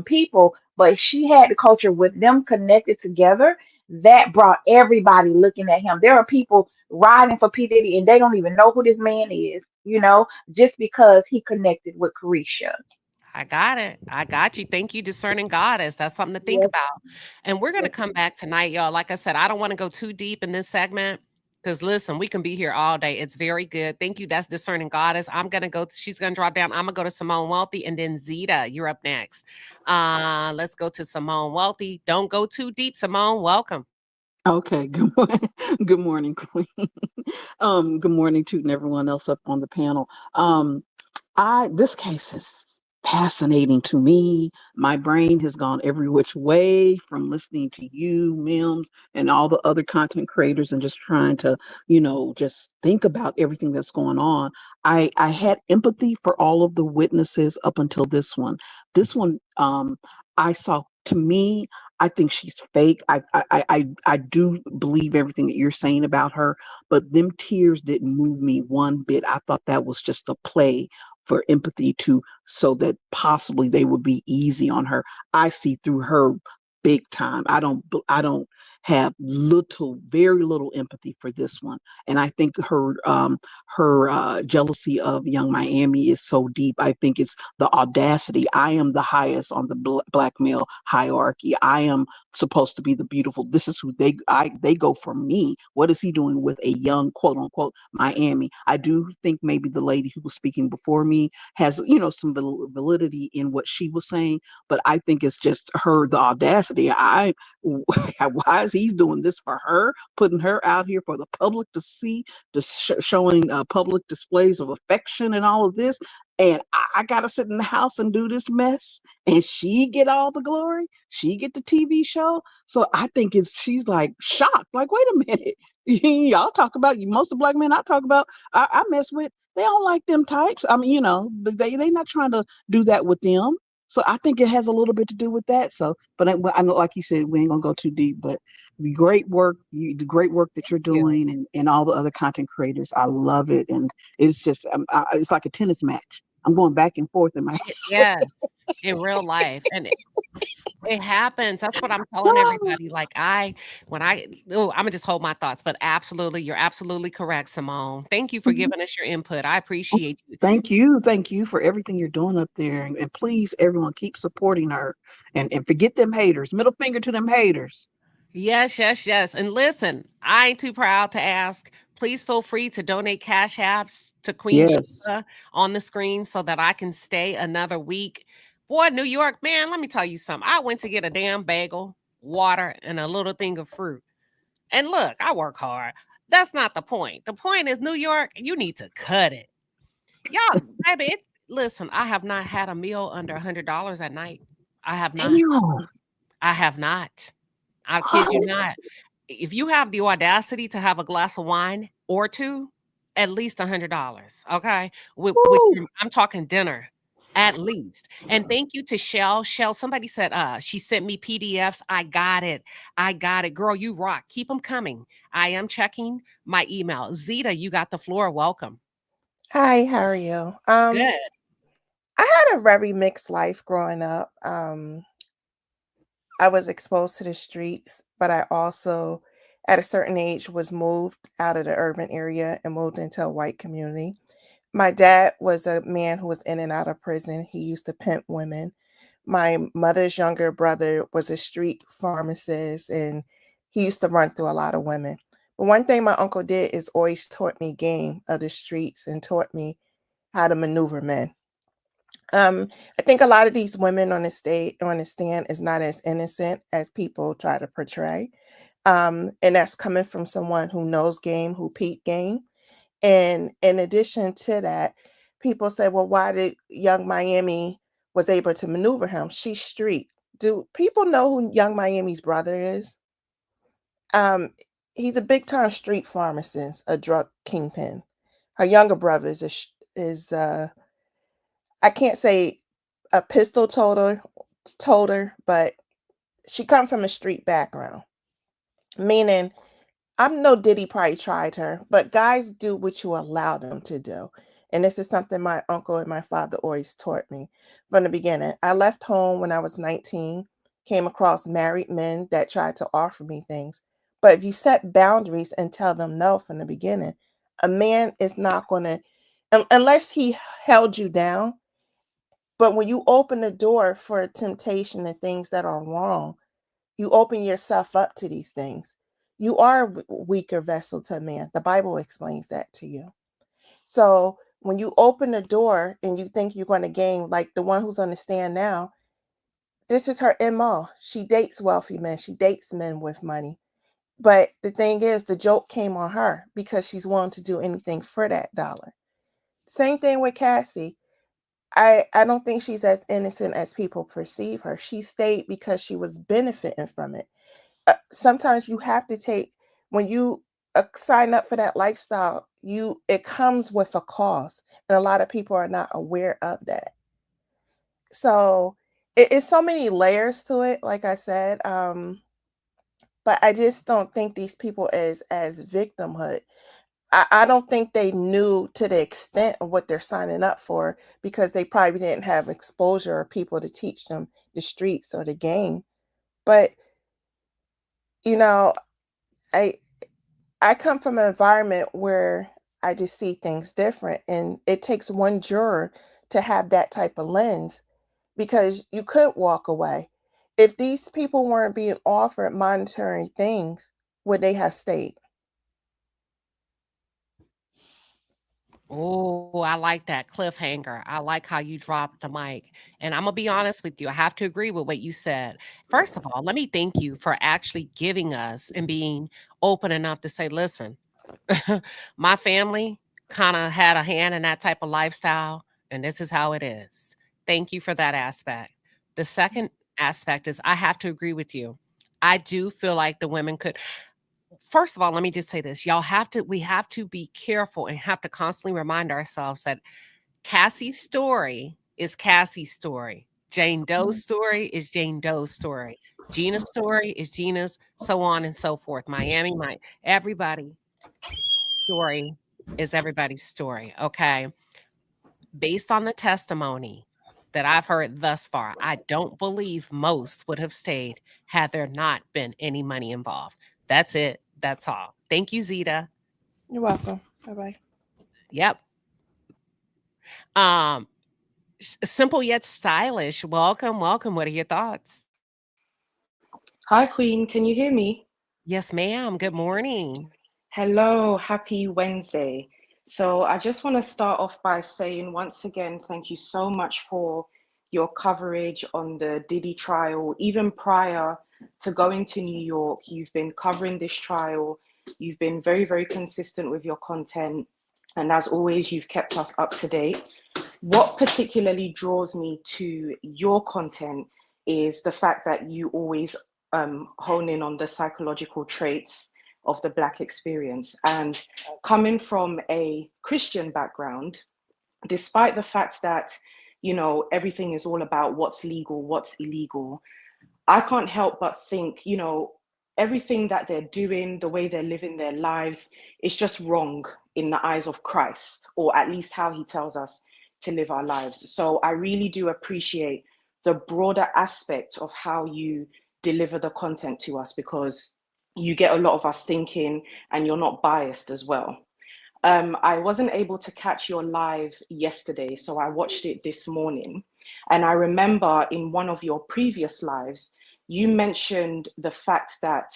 Speaker 7: people, but she had the culture with them connected together. That brought everybody looking at him. There are people riding for P. Diddy and they don't even know who this man is, just because he connected with Carisha.
Speaker 2: I got it. I got you. Thank you, discerning goddess. That's something to think
Speaker 7: Yes,
Speaker 2: about. And we're going to
Speaker 7: yes,
Speaker 2: come back tonight, y'all. Like I said, I don't want to go too deep in this segment because listen, we can be here all day. It's very good. Thank you. That's discerning goddess. I'm going to go. She's going to drop down. I'm going to go to Simone Wealthy and then Zeta. You're up next. Let's go to Simone Wealthy. Don't go too deep, Simone. Welcome.
Speaker 8: Okay, good morning, good morning, Queen. Good morning to everyone else up on the panel. I This case is fascinating to me. My brain has gone every which way from listening to you, Mims, and all the other content creators, and just trying to, just think about everything that's going on. I had empathy for all of the witnesses up until this one. This one, I saw. To me, I think she's fake. I do believe everything that you're saying about her, but them tears didn't move me one bit. I thought that was just a play for empathy to so that possibly they would be easy on her. I see through her big time. I don't have very little empathy for this one. And I think her jealousy of Young Miami is so deep. I think it's the audacity. I am the highest on the black male hierarchy. I am supposed to be the beautiful. This is who they go for me. What is he doing with a young quote unquote Miami? I do think maybe the lady who was speaking before me has some validity in what she was saying, but I think it's just the audacity. Why is he doing this for her, putting her out here for the public to see, just showing public displays of affection and all of this, and I gotta sit in the house and do this mess, and she get all the glory, she get the TV show. So I think she's like shocked, like, wait a minute. Y'all talk about, most of the black men I talk about, I mess with, they don't like them types. I mean, they not trying to do that with them. So I think it has a little bit to do with that. So, but I know, like you said, we ain't gonna go too deep. But the great work that you're
Speaker 2: you.
Speaker 8: doing, and all the other content creators, I love it, and it's just, it's like a tennis match. I'm going back and forth in my.
Speaker 2: Yes, in real life, and it happens. That's what I'm telling everybody. Like Imma just hold my thoughts, but absolutely, you're absolutely correct, Simone. Thank you for giving us your input. I appreciate you.
Speaker 8: Thank you for everything you're doing up there, and please, everyone, keep supporting her, and forget them haters. Middle finger to them haters.
Speaker 2: Yes, yes, yes. And listen, I ain't too proud to ask. Please feel free to donate cash apps to Queen
Speaker 8: Yes.
Speaker 2: Sheba on the screen so that I can stay another week. Boy, New York, man, let me tell you something. I went to get a damn bagel, water, and a little thing of fruit. And look, I work hard. That's not the point. The point is, New York, you need to cut it. Y'all, baby, listen, I have not had a meal under $100 at night. I have not.
Speaker 8: Damn.
Speaker 2: I have not. I kid you not. If you have the audacity to have a glass of wine or two, at least $100. Okay.
Speaker 8: Woo.
Speaker 2: I'm talking dinner. At least. And thank you to Shell. Shell, somebody said she sent me PDFs. I got it. I got it. Girl, you rock. Keep them coming. I am checking my email. Zeta, you got the floor. Welcome.
Speaker 9: Hi, how are you?
Speaker 2: Good.
Speaker 9: I had a very mixed life growing up. I was exposed to the streets, but I also, at a certain age, was moved out of the urban area and moved into a white community. My dad was a man who was in and out of prison. He used to pimp women. My mother's younger brother was a street pharmacist, and he used to run through a lot of women. But one thing my uncle did is always taught me game of the streets and taught me how to maneuver men. I think a lot of these women on the stand is not as innocent as people try to portray. And that's coming from someone who knows game, who peep game. And in addition to that, people say, well, why did Young Miami was able to maneuver him? She's street. Do people know who Young Miami's brother is? Um, he's a big time street pharmacist, a drug kingpin. Her younger brother is I can't say a pistol toter, but she come from a street background. Meaning, I'm no Diddy probably tried her, but guys do what you allow them to do. And this is something my uncle and my father always taught me from the beginning. I left home when I was 19, came across married men that tried to offer me things. But if you set boundaries and tell them no from the beginning, a man is not going to, unless he held you down. But when you open the door for temptation and things that are wrong, you open yourself up to these things. You are a weaker vessel to a man. The Bible explains that to you. So when you open the door and you think you're going to gain, like the one who's on the stand now, this is her MO. She dates wealthy men. She dates men with money. But the thing is, the joke came on her because she's willing to do anything for that dollar. Same thing with Cassie. I don't think she's as innocent as people perceive her. She stayed because she was benefiting from it. Sometimes you have to take when you sign up for that lifestyle, it comes with a cost, and a lot of people are not aware of that. So it's so many layers to it, like I said. But I just don't think these people as victimhood. I don't think they knew to the extent of what they're signing up for because they probably didn't have exposure or people to teach them the streets or the game. But you know, I I come from an environment where I just see things different, and it takes one juror to have that type of lens because you could walk away. If these people weren't being offered monetary things, would they have stayed?
Speaker 2: Oh, I like that cliffhanger. I like how you dropped the mic. And I'm going to be honest with you. I have to agree with what you said. First of all, let me thank you for actually giving us and being open enough to say, listen, my family kind of had a hand in that type of lifestyle, and this is how it is. Thank you for that aspect. The second aspect is I have to agree with you. I do feel like the women could. First of all, let me just say this. We have to be careful and have to constantly remind ourselves that Cassie's story is Cassie's story. Jane Doe's story is Jane Doe's story. Gina's story is Gina's, so on and so forth. Miami, everybody story is everybody's story. Okay. Based on the testimony that I've heard thus far, I don't believe most would have stayed had there not been any money involved. That's it. That's all. Thank you, Zeta.
Speaker 9: You're welcome. Bye bye.
Speaker 2: Yep. Um, Simple yet stylish. Welcome, welcome. What are your thoughts?
Speaker 10: Hi, Queen. Can you hear me?
Speaker 2: Yes, ma'am. Good morning.
Speaker 10: Hello. Happy Wednesday. So, I just want to start off by saying once again, thank you so much for your coverage on the Diddy trial. Even prior to going to New York, you've been covering this trial. You've been very, very consistent with your content. And as always, you've kept us up to date. What particularly draws me to your content is the fact that you always hone in on the psychological traits of the Black experience. And coming from a Christian background, despite the fact that, everything is all about what's legal, what's illegal, I can't help but think, everything that they're doing, the way they're living their lives, is just wrong in the eyes of Christ, or at least how he tells us to live our lives. So I really do appreciate the broader aspect of how you deliver the content to us, because you get a lot of us thinking and you're not biased as well. I wasn't able to catch your live yesterday, so I watched it this morning. And I remember in one of your previous lives, you mentioned the fact that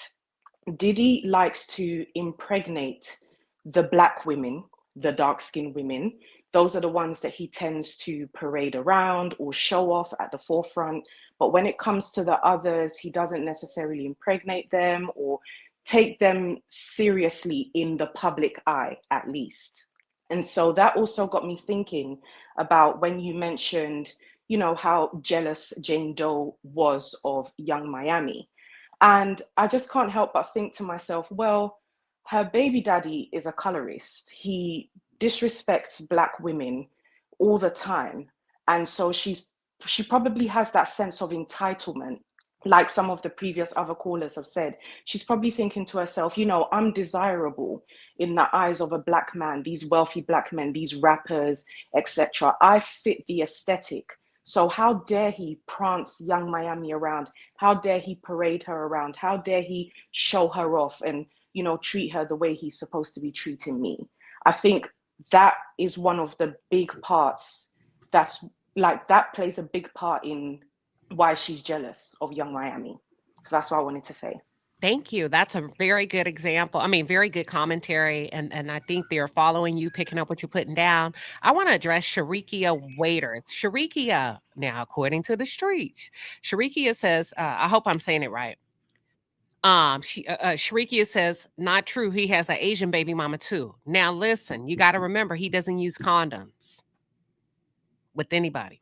Speaker 10: Diddy likes to impregnate the Black women, the dark skinned women. Those are the ones that he tends to parade around or show off at the forefront. But when it comes to the others, he doesn't necessarily impregnate them or take them seriously in the public eye, at least. And so that also got me thinking about when you mentioned, how jealous Jane Doe was of Young Miami. And I just can't help but think to myself, well, her baby daddy is a colorist. He disrespects Black women all the time. And so she probably has that sense of entitlement. Like some of the previous other callers have said, she's probably thinking to herself, I'm desirable in the eyes of a Black man, these wealthy Black men, these rappers, etc. I fit the aesthetic. So how dare he prance Young Miami around? How dare he parade her around? How dare he show her off and, treat her the way he's supposed to be treating me? I think that is one of the big parts that plays a big part in why she's jealous of Young Miami. So that's what I wanted to say.
Speaker 2: Thank you. That's a very good example. I mean, very good commentary. And I think they're following you, picking up what you're putting down. I want to address Sharikia Waiters. Sharikia, now, according to the streets, Sharikia says, I hope I'm saying it right. Sharikia says, not true. He has an Asian baby mama too. Now, listen, you got to remember, he doesn't use condoms with anybody.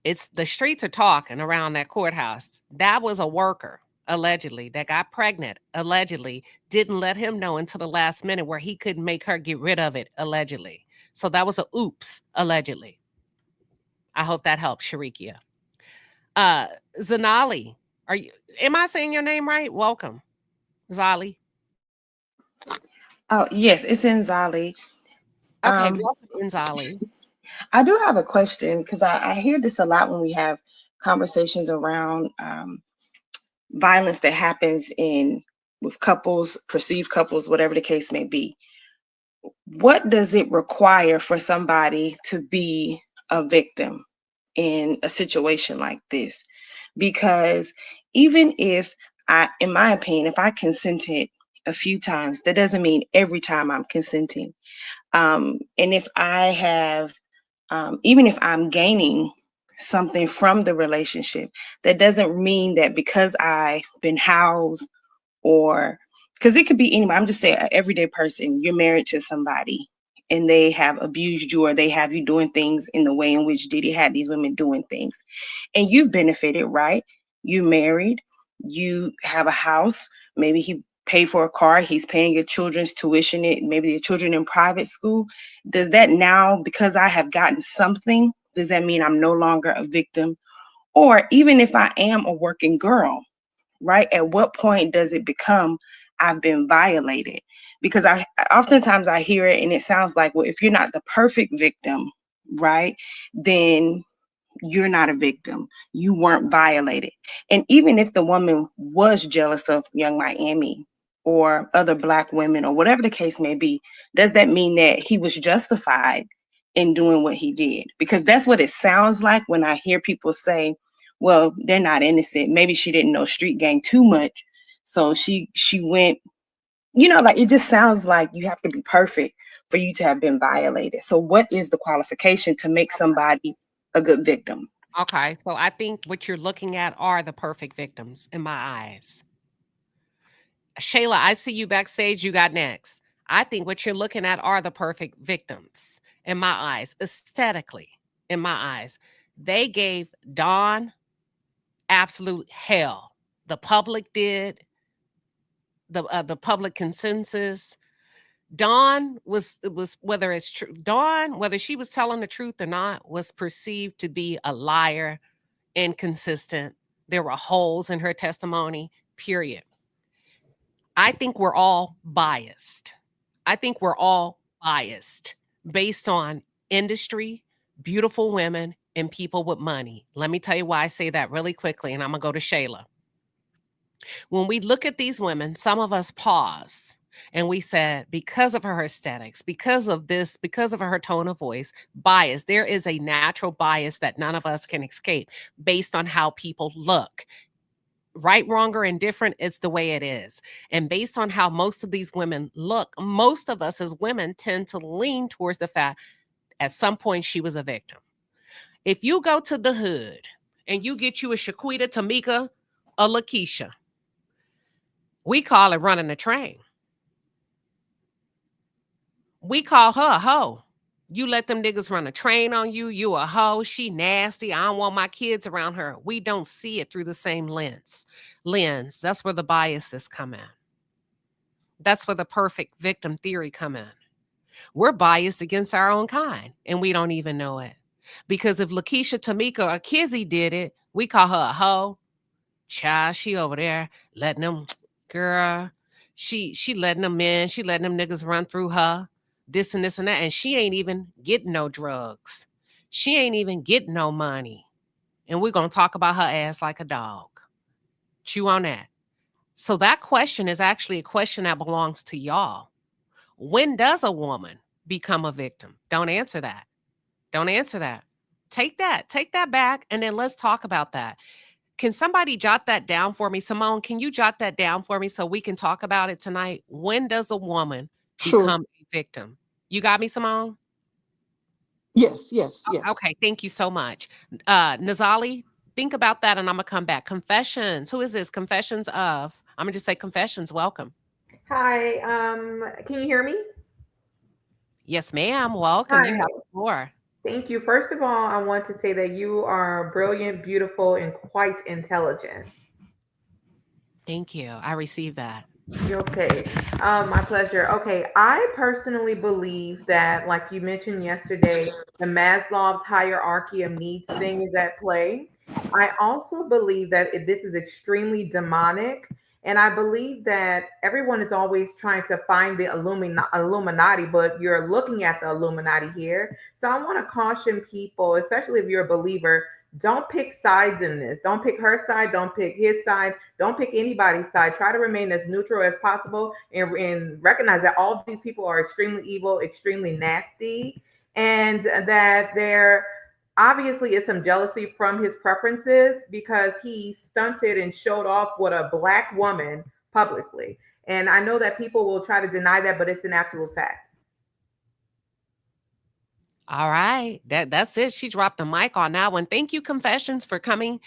Speaker 2: It's the streets are talking around that courthouse. That was a worker, allegedly, that got pregnant, allegedly, didn't let him know until the last minute where he couldn't make her get rid of it, allegedly. So that was a oops, allegedly. I hope that helps, Sharikia. Zanali, am I saying your name right? Welcome, Zali.
Speaker 6: Oh, yes, it's in Zali.
Speaker 2: Okay, welcome in Zali.
Speaker 6: I do have a question because I hear this a lot when we have conversations around violence that happens in with couples, perceived couples, whatever the case may be, what does it require for somebody to be a victim in a situation like this? Because even if I, in my opinion, if I consented a few times, that doesn't mean every time I'm consenting. And if I have, even if I'm gaining something from the relationship, that doesn't mean that because I've been housed, or because it could be anybody. I'm just saying, an everyday person. You're married to somebody and they have abused you, or they have you doing things in the way in which Diddy had these women doing things, and you've benefited, right? You married, you have a house, maybe he paid for a car, he's paying your children's tuition, maybe your children in private school. Does that now, because I have gotten something, does that mean I'm no longer a victim? Or even if I am a working girl, right? At what point does it become I've been violated? Because I oftentimes I hear it and it sounds like, well, if you're not the perfect victim, right, then you're not a victim. You weren't violated. And even if the woman was jealous of Young Miami or other Black women or whatever the case may be, does that mean that he was justified in doing what he did? Because that's what it sounds like when I hear people say, well, they're not innocent. Maybe she didn't know street gang too much. So she went, like it just sounds like you have to be perfect for you to have been violated. So what is the qualification to make somebody a good victim?
Speaker 2: Okay, so I think what you're looking at are the perfect victims in my eyes. Shayla, I see you backstage. You got next. I think what you're looking at are the perfect victims in my eyes, aesthetically, in my eyes. They gave Dawn absolute hell. The public did, the public consensus. Dawn was whether it's true. Dawn, whether she was telling the truth or not, was perceived to be a liar, inconsistent. There were holes in her testimony, period. I think we're all biased. I think we're all biased based on industry, beautiful women, and people with money. Let me tell you why I say that really quickly, and I'm going to go to Shayla. When we look at these women, some of us pause and we said, because of her aesthetics, because of this, because of her tone of voice, bias, there is a natural bias that none of us can escape based on how people look. Right, wrong, or indifferent, it's the way it is. And based on how most of these women look, most of us as women tend to lean towards the fact at some point she was a victim. If you go to the hood and you get you a Shaquita, Tamika, a Lakeisha, we call it running a train. We call her a hoe. You let them niggas run a train on you, you a hoe, she nasty, I don't want my kids around her. We don't see it through the same lens. That's where the biases come in. That's where the perfect victim theory come in. We're biased against our own kind, and we don't even know it. Because if Lakeisha, Tamika, or Kizzy did it, we call her a hoe. Child, she over there letting them, girl, she letting them in, she letting them niggas run through her, this and this and that, and she ain't even getting no drugs. She ain't even getting no money. And we're going to talk about her ass like a dog. Chew on that. So that question is actually a question that belongs to y'all. When does a woman become a victim? Don't answer that. Don't answer that. Take that back, and then let's talk about that. Can somebody jot that down for me? Simone, can you jot that down for me so we can talk about it tonight? When does a woman
Speaker 8: Sure.
Speaker 2: become a victim? You got me, Simone?
Speaker 8: Yes, yes, yes.
Speaker 2: Okay, thank you so much. Nazali, think about that and I'm gonna come back. Confessions. Who is this? Confessions of. I'm gonna just say confessions. Welcome.
Speaker 11: Hi, can you hear me?
Speaker 2: Yes, ma'am. Welcome. You
Speaker 11: Hi,
Speaker 2: have the floor.
Speaker 11: thank you. First of all, I want to say that you are brilliant, beautiful, and quite intelligent.
Speaker 2: Thank you. I received that.
Speaker 11: You're okay. My pleasure. Okay, I personally believe that, like you mentioned yesterday, the Maslow's hierarchy of needs thing is at play. I also believe that this is extremely demonic, and I believe that everyone is always trying to find the Illuminati, but you're looking at the Illuminati here. So I want to caution people, especially if you're a believer, don't pick sides in this. Don't pick her side. Don't pick his side. Don't pick anybody's side. Try to remain as neutral as possible, and recognize that all of these people are extremely evil, extremely nasty, and that there obviously is some jealousy from his preferences because he stunted and showed off with a black woman publicly. And I know that people will try to deny that, but it's an absolute fact.
Speaker 2: All right. That's it. She dropped the mic on that one. Thank you, Confessions, for coming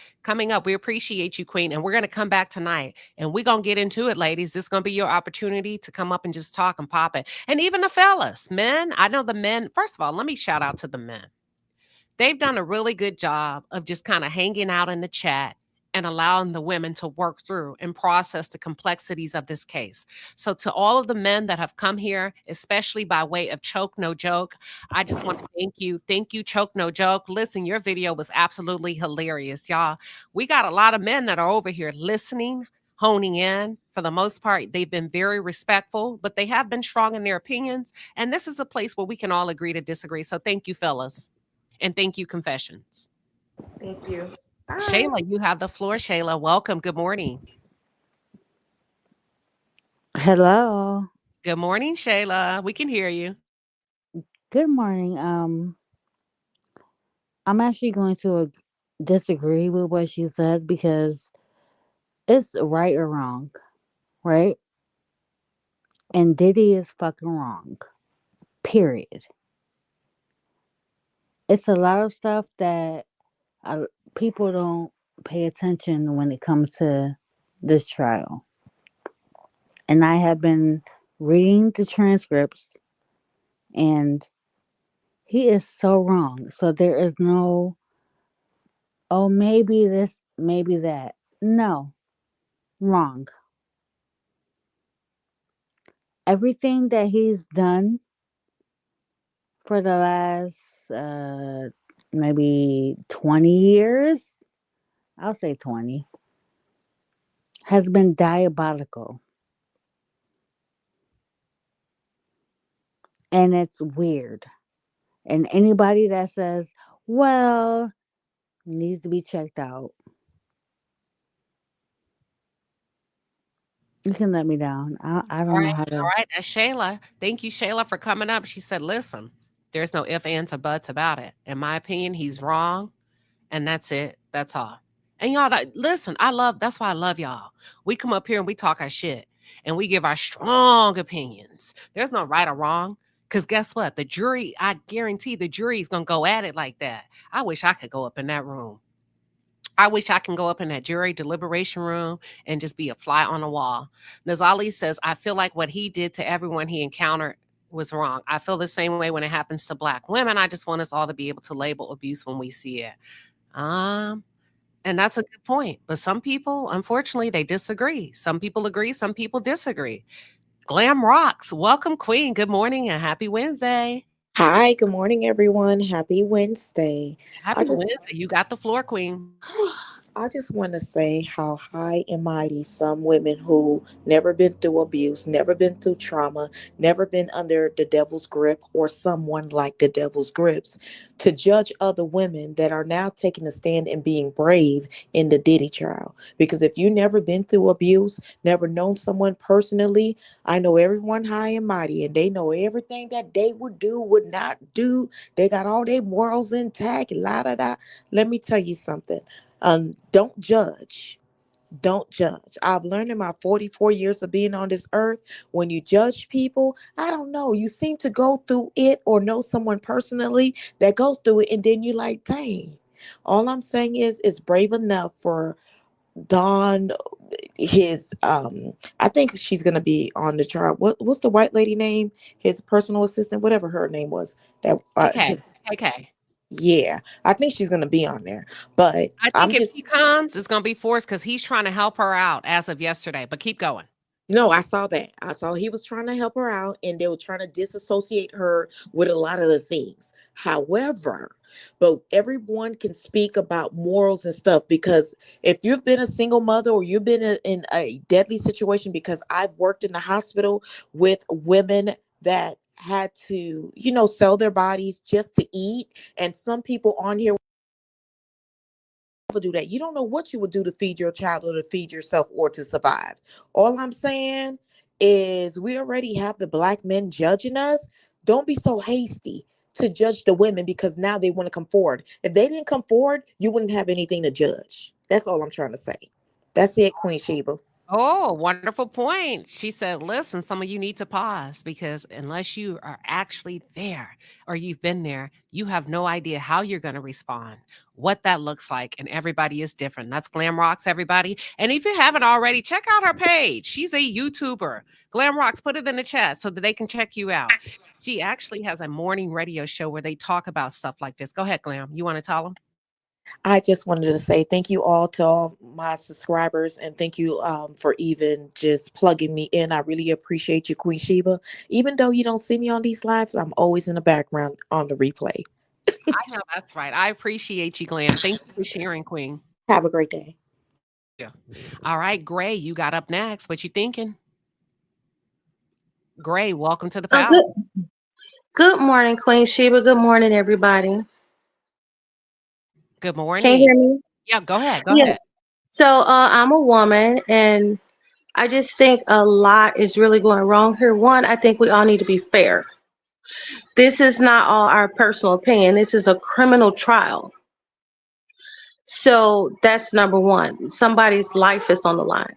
Speaker 2: up. We appreciate you, Queen. And we're gonna come back tonight and we're gonna get into it, ladies. This is gonna be your opportunity to come up and just talk and pop it. And even the fellas, men. I know the men. First of all, let me shout out to the men. They've done a really good job of just kind of hanging out in the chat and allowing the women to work through and process the complexities of this case. So, to all of the men that have come here, especially by way of Choke No Joke, I just want to thank you. Thank you, Choke No Joke. Listen, your video was absolutely hilarious, y'all. We got a lot of men that are over here listening, honing in. For the most part, they've been very respectful, but they have been strong in their opinions. And this is a place where we can all agree to disagree. So, thank you, fellas. And thank you, Confessions.
Speaker 11: Thank you. Bye.
Speaker 2: Shayla, you have the floor. Shayla, welcome. Good morning.
Speaker 12: Hello.
Speaker 2: Good morning, Shayla. We can hear you.
Speaker 12: Good morning. I'm actually going to disagree with what she said because it's right or wrong, right? And Diddy is fucking wrong. Period. It's a lot of stuff that uh, people don't pay attention when it comes to this trial. And I have been reading the transcripts, and he is so wrong. So there is no, oh, maybe this, maybe that. No, wrong. Everything that he's done for the last maybe 20 years, I'll say 20, has been diabolical. And it's weird. And anybody that says, well, needs to be checked out, you can let me down. I
Speaker 2: All
Speaker 12: don't know
Speaker 2: right.
Speaker 12: how
Speaker 2: All
Speaker 12: to.
Speaker 2: right. That's Shayla. Thank you, Shayla, for coming up. She said, listen, there's no ifs, ands, or buts about it. In my opinion, he's wrong. And that's it. That's all. And y'all, listen, that's why I love y'all. We come up here and we talk our shit and we give our strong opinions. There's no right or wrong. Because guess what? The jury, I guarantee the jury is going to go at it like that. I wish I could go up in that room. I wish I can go up in that jury deliberation room and just be a fly on the wall. Nazali says, I feel like what he did to everyone he encountered was wrong. I feel the same way when it happens to Black women. I just want us all to be able to label abuse when we see it. Um, and that's a good point. But some people, unfortunately, they disagree. Some people agree, some people disagree. Glam rocks. Welcome, Queen. Good morning and happy Wednesday.
Speaker 13: Hi, good morning, everyone. Happy Wednesday. I
Speaker 2: Happy
Speaker 13: just
Speaker 2: Wednesday. You got the floor, Queen.
Speaker 13: I just want to say how high and mighty some women who never been through abuse, never been through trauma, never been under the devil's grip or someone like the devil's grips to judge other women that are now taking a stand and being brave in the Diddy trial. Because if you never been through abuse, never known someone personally, I know everyone high and mighty and they know everything that they would do, would not do. They got all their morals intact, la da da. Let me tell you something. Don't judge. Don't judge. I've learned in my 44 years of being on this earth, when you judge people, I don't know, you seem to go through it or know someone personally that goes through it, and then you're like, dang. All I'm saying is, it's brave enough for Don, his I think she's gonna be on the trial. What's the white lady name? His personal assistant, whatever her name was. That
Speaker 2: KK.
Speaker 13: his
Speaker 2: KK.
Speaker 13: Yeah, I think she's gonna be on there. But
Speaker 2: I
Speaker 13: I'm
Speaker 2: think if he
Speaker 13: just
Speaker 2: comes, it's going to be forced because he's trying to help her out as of yesterday. But keep going.
Speaker 13: No, I saw that. I saw he was trying to help her out and they were trying to disassociate her with a lot of the things. However, but everyone can speak about morals and stuff, because if you've been a single mother or you've been in a deadly situation, because I've worked in the hospital with women that had to, sell their bodies just to eat. And some people on here do that. You don't know what you would do to feed your child or to feed yourself or to survive. All I'm saying is we already have the black men judging us. Don't be so hasty to judge the women because now they want to come forward. If they didn't come forward, you wouldn't have anything to judge. That's all I'm trying to say. That's it, Queen Sheba.
Speaker 2: Oh, wonderful point. She said, listen, some of you need to pause because unless you are actually there or you've been there, you have no idea how you're going to respond, what that looks like. And everybody is different. That's Glam Rocks, everybody. And if you haven't already, check out her page. She's a YouTuber. Glam Rocks, put it in the chat so that they can check you out. She actually has a morning radio show where they talk about stuff like this. Go ahead, Glam. You want to tell them?
Speaker 13: I just wanted to say thank you all to all my subscribers and thank you for even just plugging me in. I really appreciate you, Queen Sheba. Even though you don't see me on these lives, I'm always in the background on the replay.
Speaker 2: I know that's right. I appreciate you, Glam. Thank you for sharing, Queen.
Speaker 13: Have a great day.
Speaker 2: Yeah. All right, Gray, you got up next. What you thinking? Gray, welcome to the
Speaker 14: Oh,
Speaker 2: panel.
Speaker 14: good morning, Queen Sheba. Good morning, everybody.
Speaker 2: Good
Speaker 14: Can you
Speaker 2: morning.
Speaker 14: hear me?
Speaker 2: Yeah, go ahead. Go
Speaker 14: Yeah.
Speaker 2: ahead.
Speaker 14: So I'm a woman, and I just think a lot is really going wrong here. One, I think we all need to be fair. This is not all our personal opinion. This is a criminal trial. So that's number one. Somebody's life is on the line.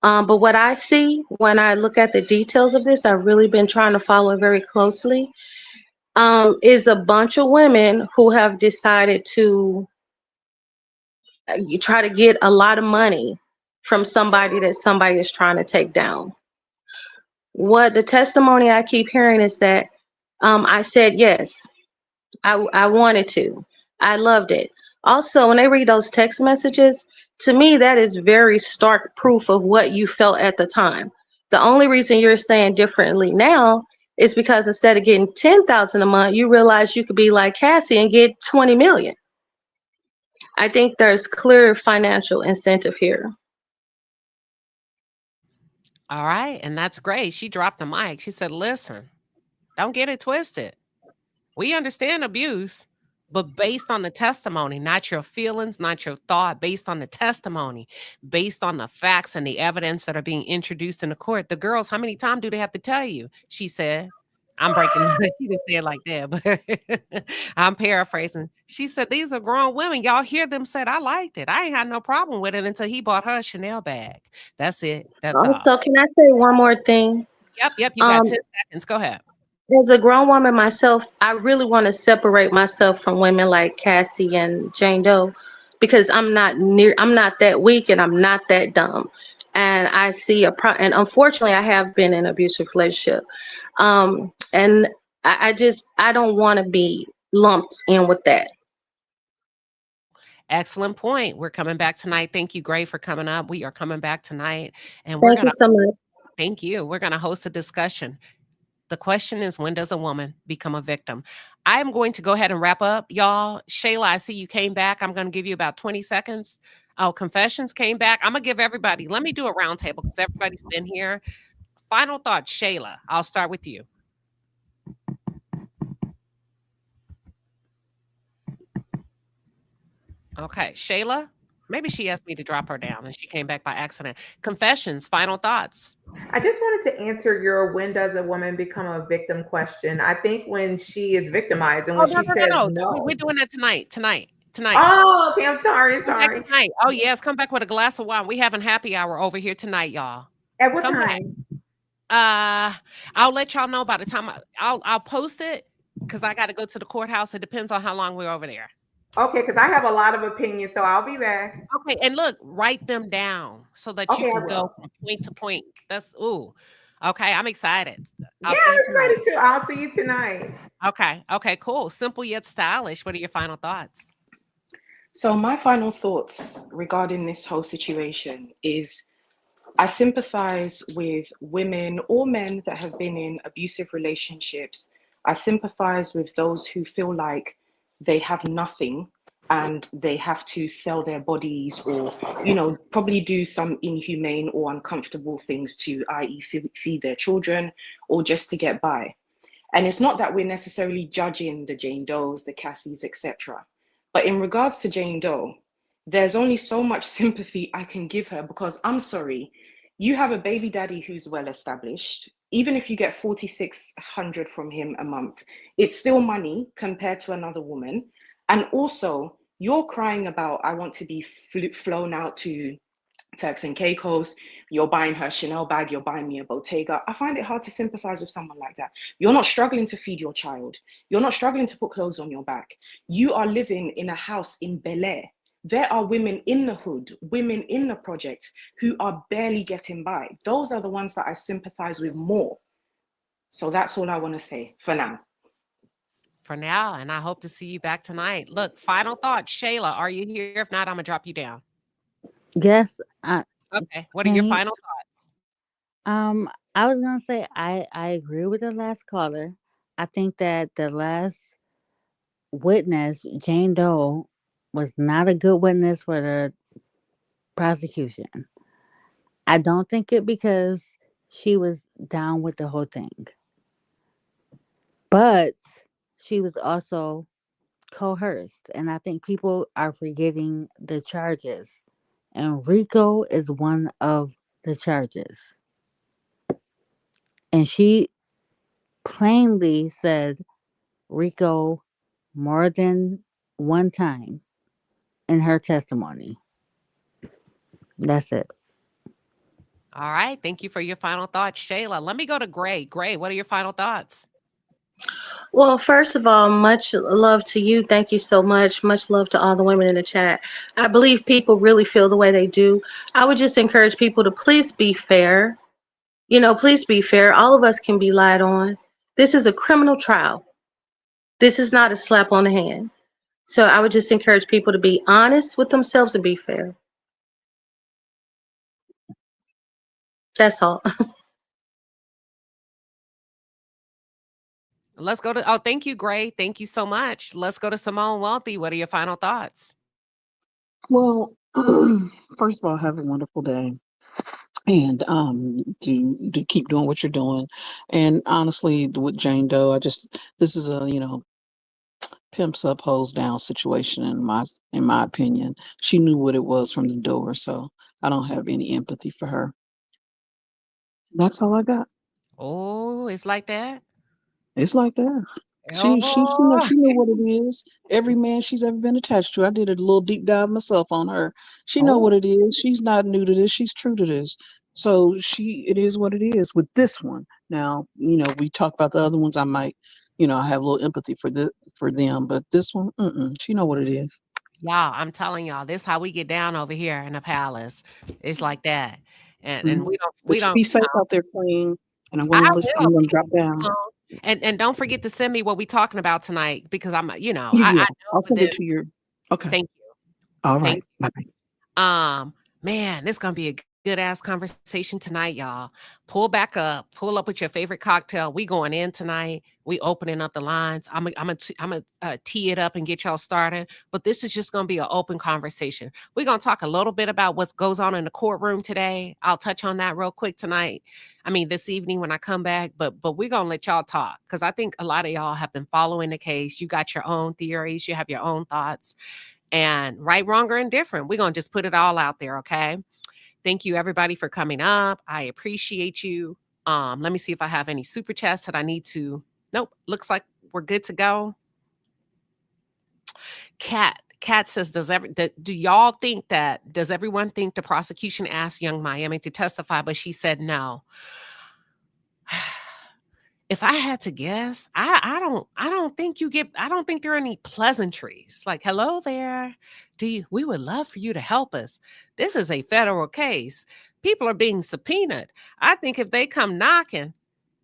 Speaker 14: But what I see when I look at the details of this, I've really been trying to follow it very closely, is a bunch of women who have decided to you try to get a lot of money from somebody that somebody is trying to take down. What the testimony I keep hearing is that I said yes, I wanted to, I loved it. Also, when they read those text messages, to me, that is very stark proof of what you felt at the time. The only reason you're saying differently now is because instead of getting 10,000 a month, you realize you could be like Cassie and get 20 million. I think there's clear financial incentive here.
Speaker 2: All right. And that's great. She dropped the mic. She said, listen, don't get it twisted. We understand abuse, but based on the testimony, not your feelings, not your thought, based on the testimony, based on the facts and the evidence that are being introduced in the court. The girls, how many times do they have to tell you? She said, I'm breaking she didn't say it like that, but I'm paraphrasing. She said, these are grown women. Y'all hear them said, I liked it. I ain't had no problem with it until he bought her a Chanel bag. That's it. That's all.
Speaker 14: Also, can I say one more thing?
Speaker 2: Yep. You got
Speaker 14: Um,
Speaker 2: 10 seconds. Go ahead.
Speaker 14: as a grown woman myself, I really want to separate myself from women like Cassie and Jane Doe because I'm not that weak and I'm not that dumb. And I see and unfortunately, I have been in an abusive relationship. And I don't want to be lumped in with that.
Speaker 2: Excellent point. We're coming back tonight. Thank you, Gray, for coming up. We are coming back tonight, and we're
Speaker 14: Thank
Speaker 2: going
Speaker 14: you
Speaker 2: to
Speaker 14: so much.
Speaker 2: thank you. We're going to host a discussion. The question is, when does a woman become a victim? I'm going to go ahead and wrap up, y'all. Shayla, I see you came back. I'm going to give you about 20 seconds. Oh, Confessions came back. I'm going to give everybody, let me do a roundtable because everybody's been here. Final thoughts, Shayla. I'll start with you. Okay, Shayla, maybe she asked me to drop her down and she came back by accident. Confessions, final thoughts.
Speaker 11: I just wanted to answer your when does a woman become a victim question. I think when she is victimized and
Speaker 2: Oh,
Speaker 11: when she says
Speaker 2: no. We're
Speaker 11: no.
Speaker 2: doing that tonight.
Speaker 11: Oh, okay. I'm sorry.
Speaker 2: Come back
Speaker 11: Sorry.
Speaker 2: tonight. Oh, yes, come back with a glass of wine. We having happy hour over here tonight, y'all.
Speaker 11: At what
Speaker 2: Come back.
Speaker 11: time?
Speaker 2: I'll let y'all know by the time I'll post it because I got to go to the courthouse. It depends on how long we're over there.
Speaker 11: Okay, because I have a lot of opinions, so I'll be back.
Speaker 2: Okay, and look, write them down so that you
Speaker 11: Okay, I
Speaker 2: can go
Speaker 11: will.
Speaker 2: from point to point. That's ooh. Okay, I'm excited.
Speaker 11: Yeah,
Speaker 2: I'll see you
Speaker 11: I'm
Speaker 2: tonight.
Speaker 11: excited too. I'll see you tonight.
Speaker 2: Okay, cool. Simple yet stylish. What are your final thoughts?
Speaker 10: So my final thoughts regarding this whole situation is I sympathize with women or men that have been in abusive relationships. I sympathize with those who feel like they have nothing and they have to sell their bodies or, probably do some inhumane or uncomfortable things to, i.e., feed their children or just to get by. And it's not that we're necessarily judging the Jane Does, the Cassies, etc. But in regards to Jane Doe, there's only so much sympathy I can give her, because I'm sorry, you have a baby daddy who's well established. Even if you get 4,600 from him a month, it's still money compared to another woman. And also, you're crying about, I want to be flown out to Turks and Caicos, you're buying her Chanel bag, you're buying me a Bottega. I find it hard to sympathize with someone like that. You're not struggling to feed your child. You're not struggling to put clothes on your back. You are living in a house in Bel Air. There are women in the hood, women in the projects who are barely getting by. Those are the ones that I sympathize with more. So that's all I want to say for now.
Speaker 2: For now, and I hope to see you back tonight. Look, final thoughts. Shayla, are you here? If not, I'm going to drop you down.
Speaker 12: Yes,
Speaker 2: Okay. What are your
Speaker 12: can you?
Speaker 2: final thoughts?
Speaker 12: I was gonna say I agree with the last caller. I think that the last witness, Jane Doe, was not a good witness for the prosecution. I don't think it because she was down with the whole thing, but she was also coerced, and I think people are forgetting the charges. And Rico is one of the charges, and she plainly said Rico more than one time in her testimony. That's it.
Speaker 2: All right. Thank you for your final thoughts, Shayla. Let me go to Gray. Gray, what are your final thoughts?
Speaker 14: Well, first of all, much love to you. Thank you so much. Much love to all the women in the chat. I believe people really feel the way they do. I would just encourage people to please be fair. Please be fair. All of us can be lied on. This is a criminal trial. This is not a slap on the hand. So I would just encourage people to be honest with themselves and be fair. That's all.
Speaker 2: Let's go to, oh, thank you, Gray. Thank you so much. Let's go to Simone Wealthy. What are your final thoughts?
Speaker 8: Well, first of all, have a wonderful day. And do keep doing what you're doing. And honestly, with Jane Doe, this is a pimps up, hoes down situation in my opinion. She knew what it was from the door, so I don't have any empathy for her. That's all I got.
Speaker 2: Oh, it's like that?
Speaker 8: It's like that.
Speaker 2: Oh,
Speaker 8: She knew what it is. Every man she's ever been attached to. I did a little deep dive myself on her. She know what
Speaker 2: oh,
Speaker 8: it is. She's not new to this. She's true to this. So it is what it is with this one. Now, we talk about the other ones. I might, I have a little empathy for them, but this one, she know what it is.
Speaker 2: y'all, I'm telling y'all, this how we get down over here in the palace. It's like that. And
Speaker 8: Mhm.
Speaker 2: we
Speaker 8: But you
Speaker 2: don't,
Speaker 8: be safe out there, Queen. And I'm
Speaker 2: I
Speaker 8: gonna listen.
Speaker 2: will.
Speaker 8: I'm gonna
Speaker 2: Thank
Speaker 8: drop
Speaker 2: you,
Speaker 8: down.
Speaker 2: and don't forget to send me what we talking about tonight because
Speaker 8: Yeah,
Speaker 2: I
Speaker 8: yeah. I'll
Speaker 2: know
Speaker 8: send it
Speaker 2: that.
Speaker 8: to your. Okay.
Speaker 2: Thank you.
Speaker 8: All
Speaker 2: Thank
Speaker 8: right. Bye.
Speaker 2: Man, this gonna be a good ass conversation tonight, y'all. Pull up with your favorite cocktail. We going in tonight. We opening up the lines. I'm gonna tee it up and get y'all started. But this is just gonna be an open conversation. We're gonna talk a little bit about what goes on in the courtroom today. I'll touch on that real quick tonight. I mean, this evening when I come back. But we're gonna let y'all talk because I think a lot of y'all have been following the case. You got your own theories. You have your own thoughts. And right, wrong, or indifferent, we're going to just put it all out there, okay? Thank you, everybody, for coming up. I appreciate you. Let me see if I have any super chats that I need to. Nope, looks like we're good to go. Cat says, do y'all think does everyone think the prosecution asked Young Miami to testify, but she said no? If I had to guess, I don't think there are any pleasantries. Like, hello there. We would love for you to help us. This is a federal case. People are being subpoenaed. I think if they come knocking,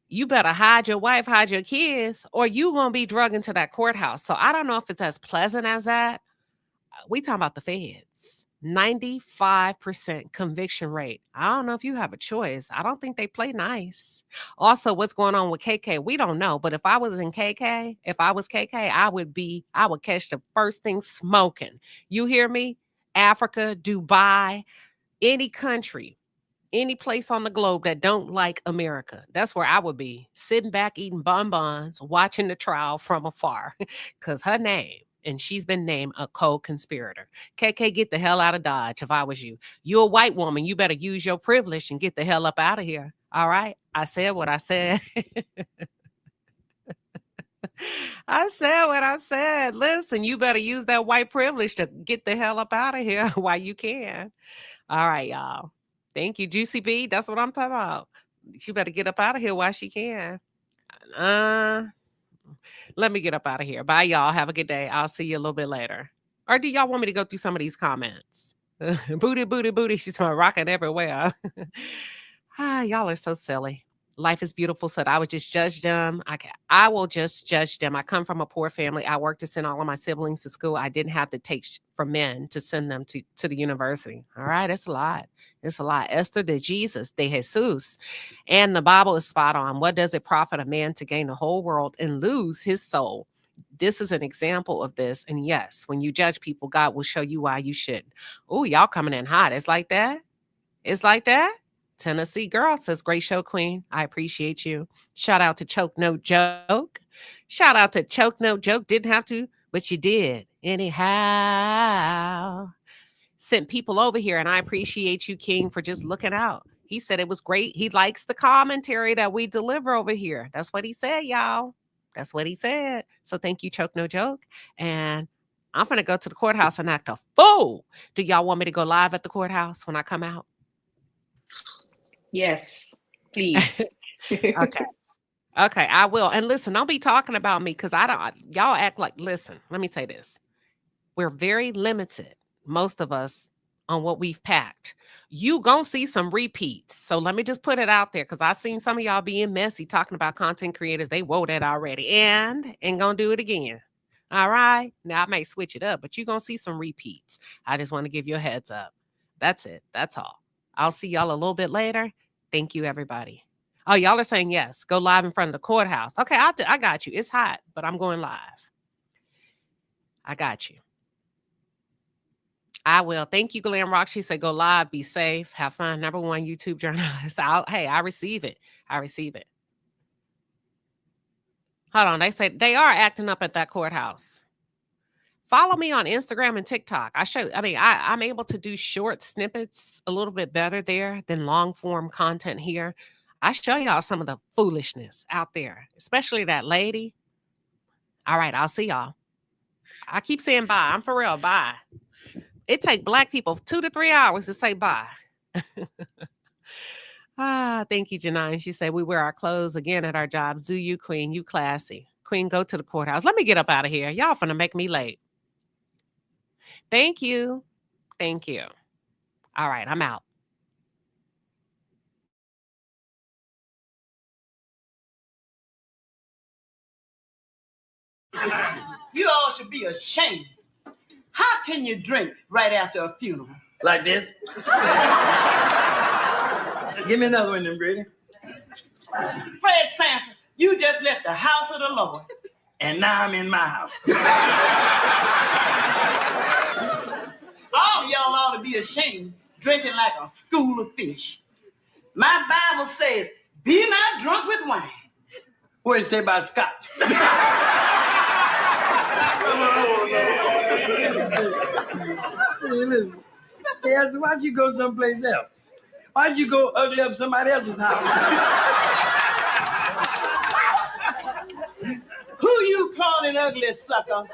Speaker 2: you better hide your wife, hide your kids, or you gonna be drugged into that courthouse. So I don't know if it's as pleasant as that. We talking about the feds. 95% conviction rate. I don't know if you have a choice. I don't think they play nice. Also, what's going on with KK? We don't know. But if I was KK, I would catch the first thing smoking. You hear me? Africa, Dubai, any country, any place on the globe that don't like America. That's where I would be. Sitting back, eating bonbons, watching the trial from afar. Because her name and she's been named a co-conspirator. KK, get the hell out of Dodge if I was you. You're a white woman. You better use your privilege and get the hell up out of here. All right? I said what I said. I said what I said. Listen, you better use that white privilege to get the hell up out of here while you can. All right, y'all. Thank you, Juicy B. That's what I'm talking about. She better get up out of here while she can. Let me get up out of here. Bye, y'all. Have a good day. I'll see you a little bit later. Or do y'all want me to go through some of these comments? Booty, booty, booty. She's rocking everywhere. Y'all are so silly. Life is beautiful, said I would just judge them. I will just judge them. I come from a poor family. I worked to send all of my siblings to school. I didn't have to take from men to send them to the university. All right, it's a lot. It's a lot. Esther de Jesus, de Jesus. And the Bible is spot on. What does it profit a man to gain the whole world and lose his soul? This is an example of this. And yes, when you judge people, God will show you why you shouldn't. Oh, y'all coming in hot. It's like that? It's like that? Tennessee girl says, great show, Queen. I appreciate you. Shout out to Choke No Joke. Shout out to Choke No Joke. Didn't have to, but you did. Anyhow. Sent people over here, and I appreciate you, King, for just looking out. He said it was great. He likes the commentary that we deliver over here. That's what he said, y'all. That's what he said. So thank you, Choke No Joke. And I'm going to go to the courthouse and act a fool. Do y'all want me to go live at the courthouse when I come out?
Speaker 10: Yes, please.
Speaker 2: Okay. Okay, I will. And listen, don't be talking about me because y'all act like, listen, let me say this. We're very limited, most of us, on what we've packed. You gonna see some repeats. So let me just put it out there because I've seen some of y'all being messy talking about content creators. They wrote that already and gonna do it again. All right. Now I may switch it up, but you're gonna see some repeats. I just want to give you a heads up. That's it. That's all. I'll see y'all a little bit later. Thank you, everybody. Oh, y'all are saying yes. Go live in front of the courthouse. Okay, I got you. It's hot, but I'm going live. I got you. I will. Thank you, Glam Rock. She said, go live, be safe, have fun. #1 YouTube journalist. Hey, I receive it. I receive it. Hold on. They say they are acting up at that courthouse. Follow me on Instagram and TikTok. I'm able to do short snippets a little bit better there than long form content here. I show y'all some of the foolishness out there, especially that lady. All right, I'll see y'all. I keep saying bye. I'm for real. Bye. It takes Black people 2 to 3 hours to say bye. Thank you, Janine. She said, we wear our clothes again at our jobs. Do you, Queen? You classy. Queen, go to the courthouse. Let me get up out of here. Y'all finna make me late. Thank you. Thank you. All right, I'm out.
Speaker 15: You all should be ashamed. How can you drink right after a funeral? Like this? Give me another one, then, Brady. Fred Sanford, you just left the house of the Lord, and now I'm in my house. All y'all ought to be ashamed drinking like a school of fish. My Bible says, be not drunk with wine. What does it say about scotch? Listen. Hey, why'd you go someplace else? Why'd you go ugly up somebody else's house? Who you calling ugly, sucker?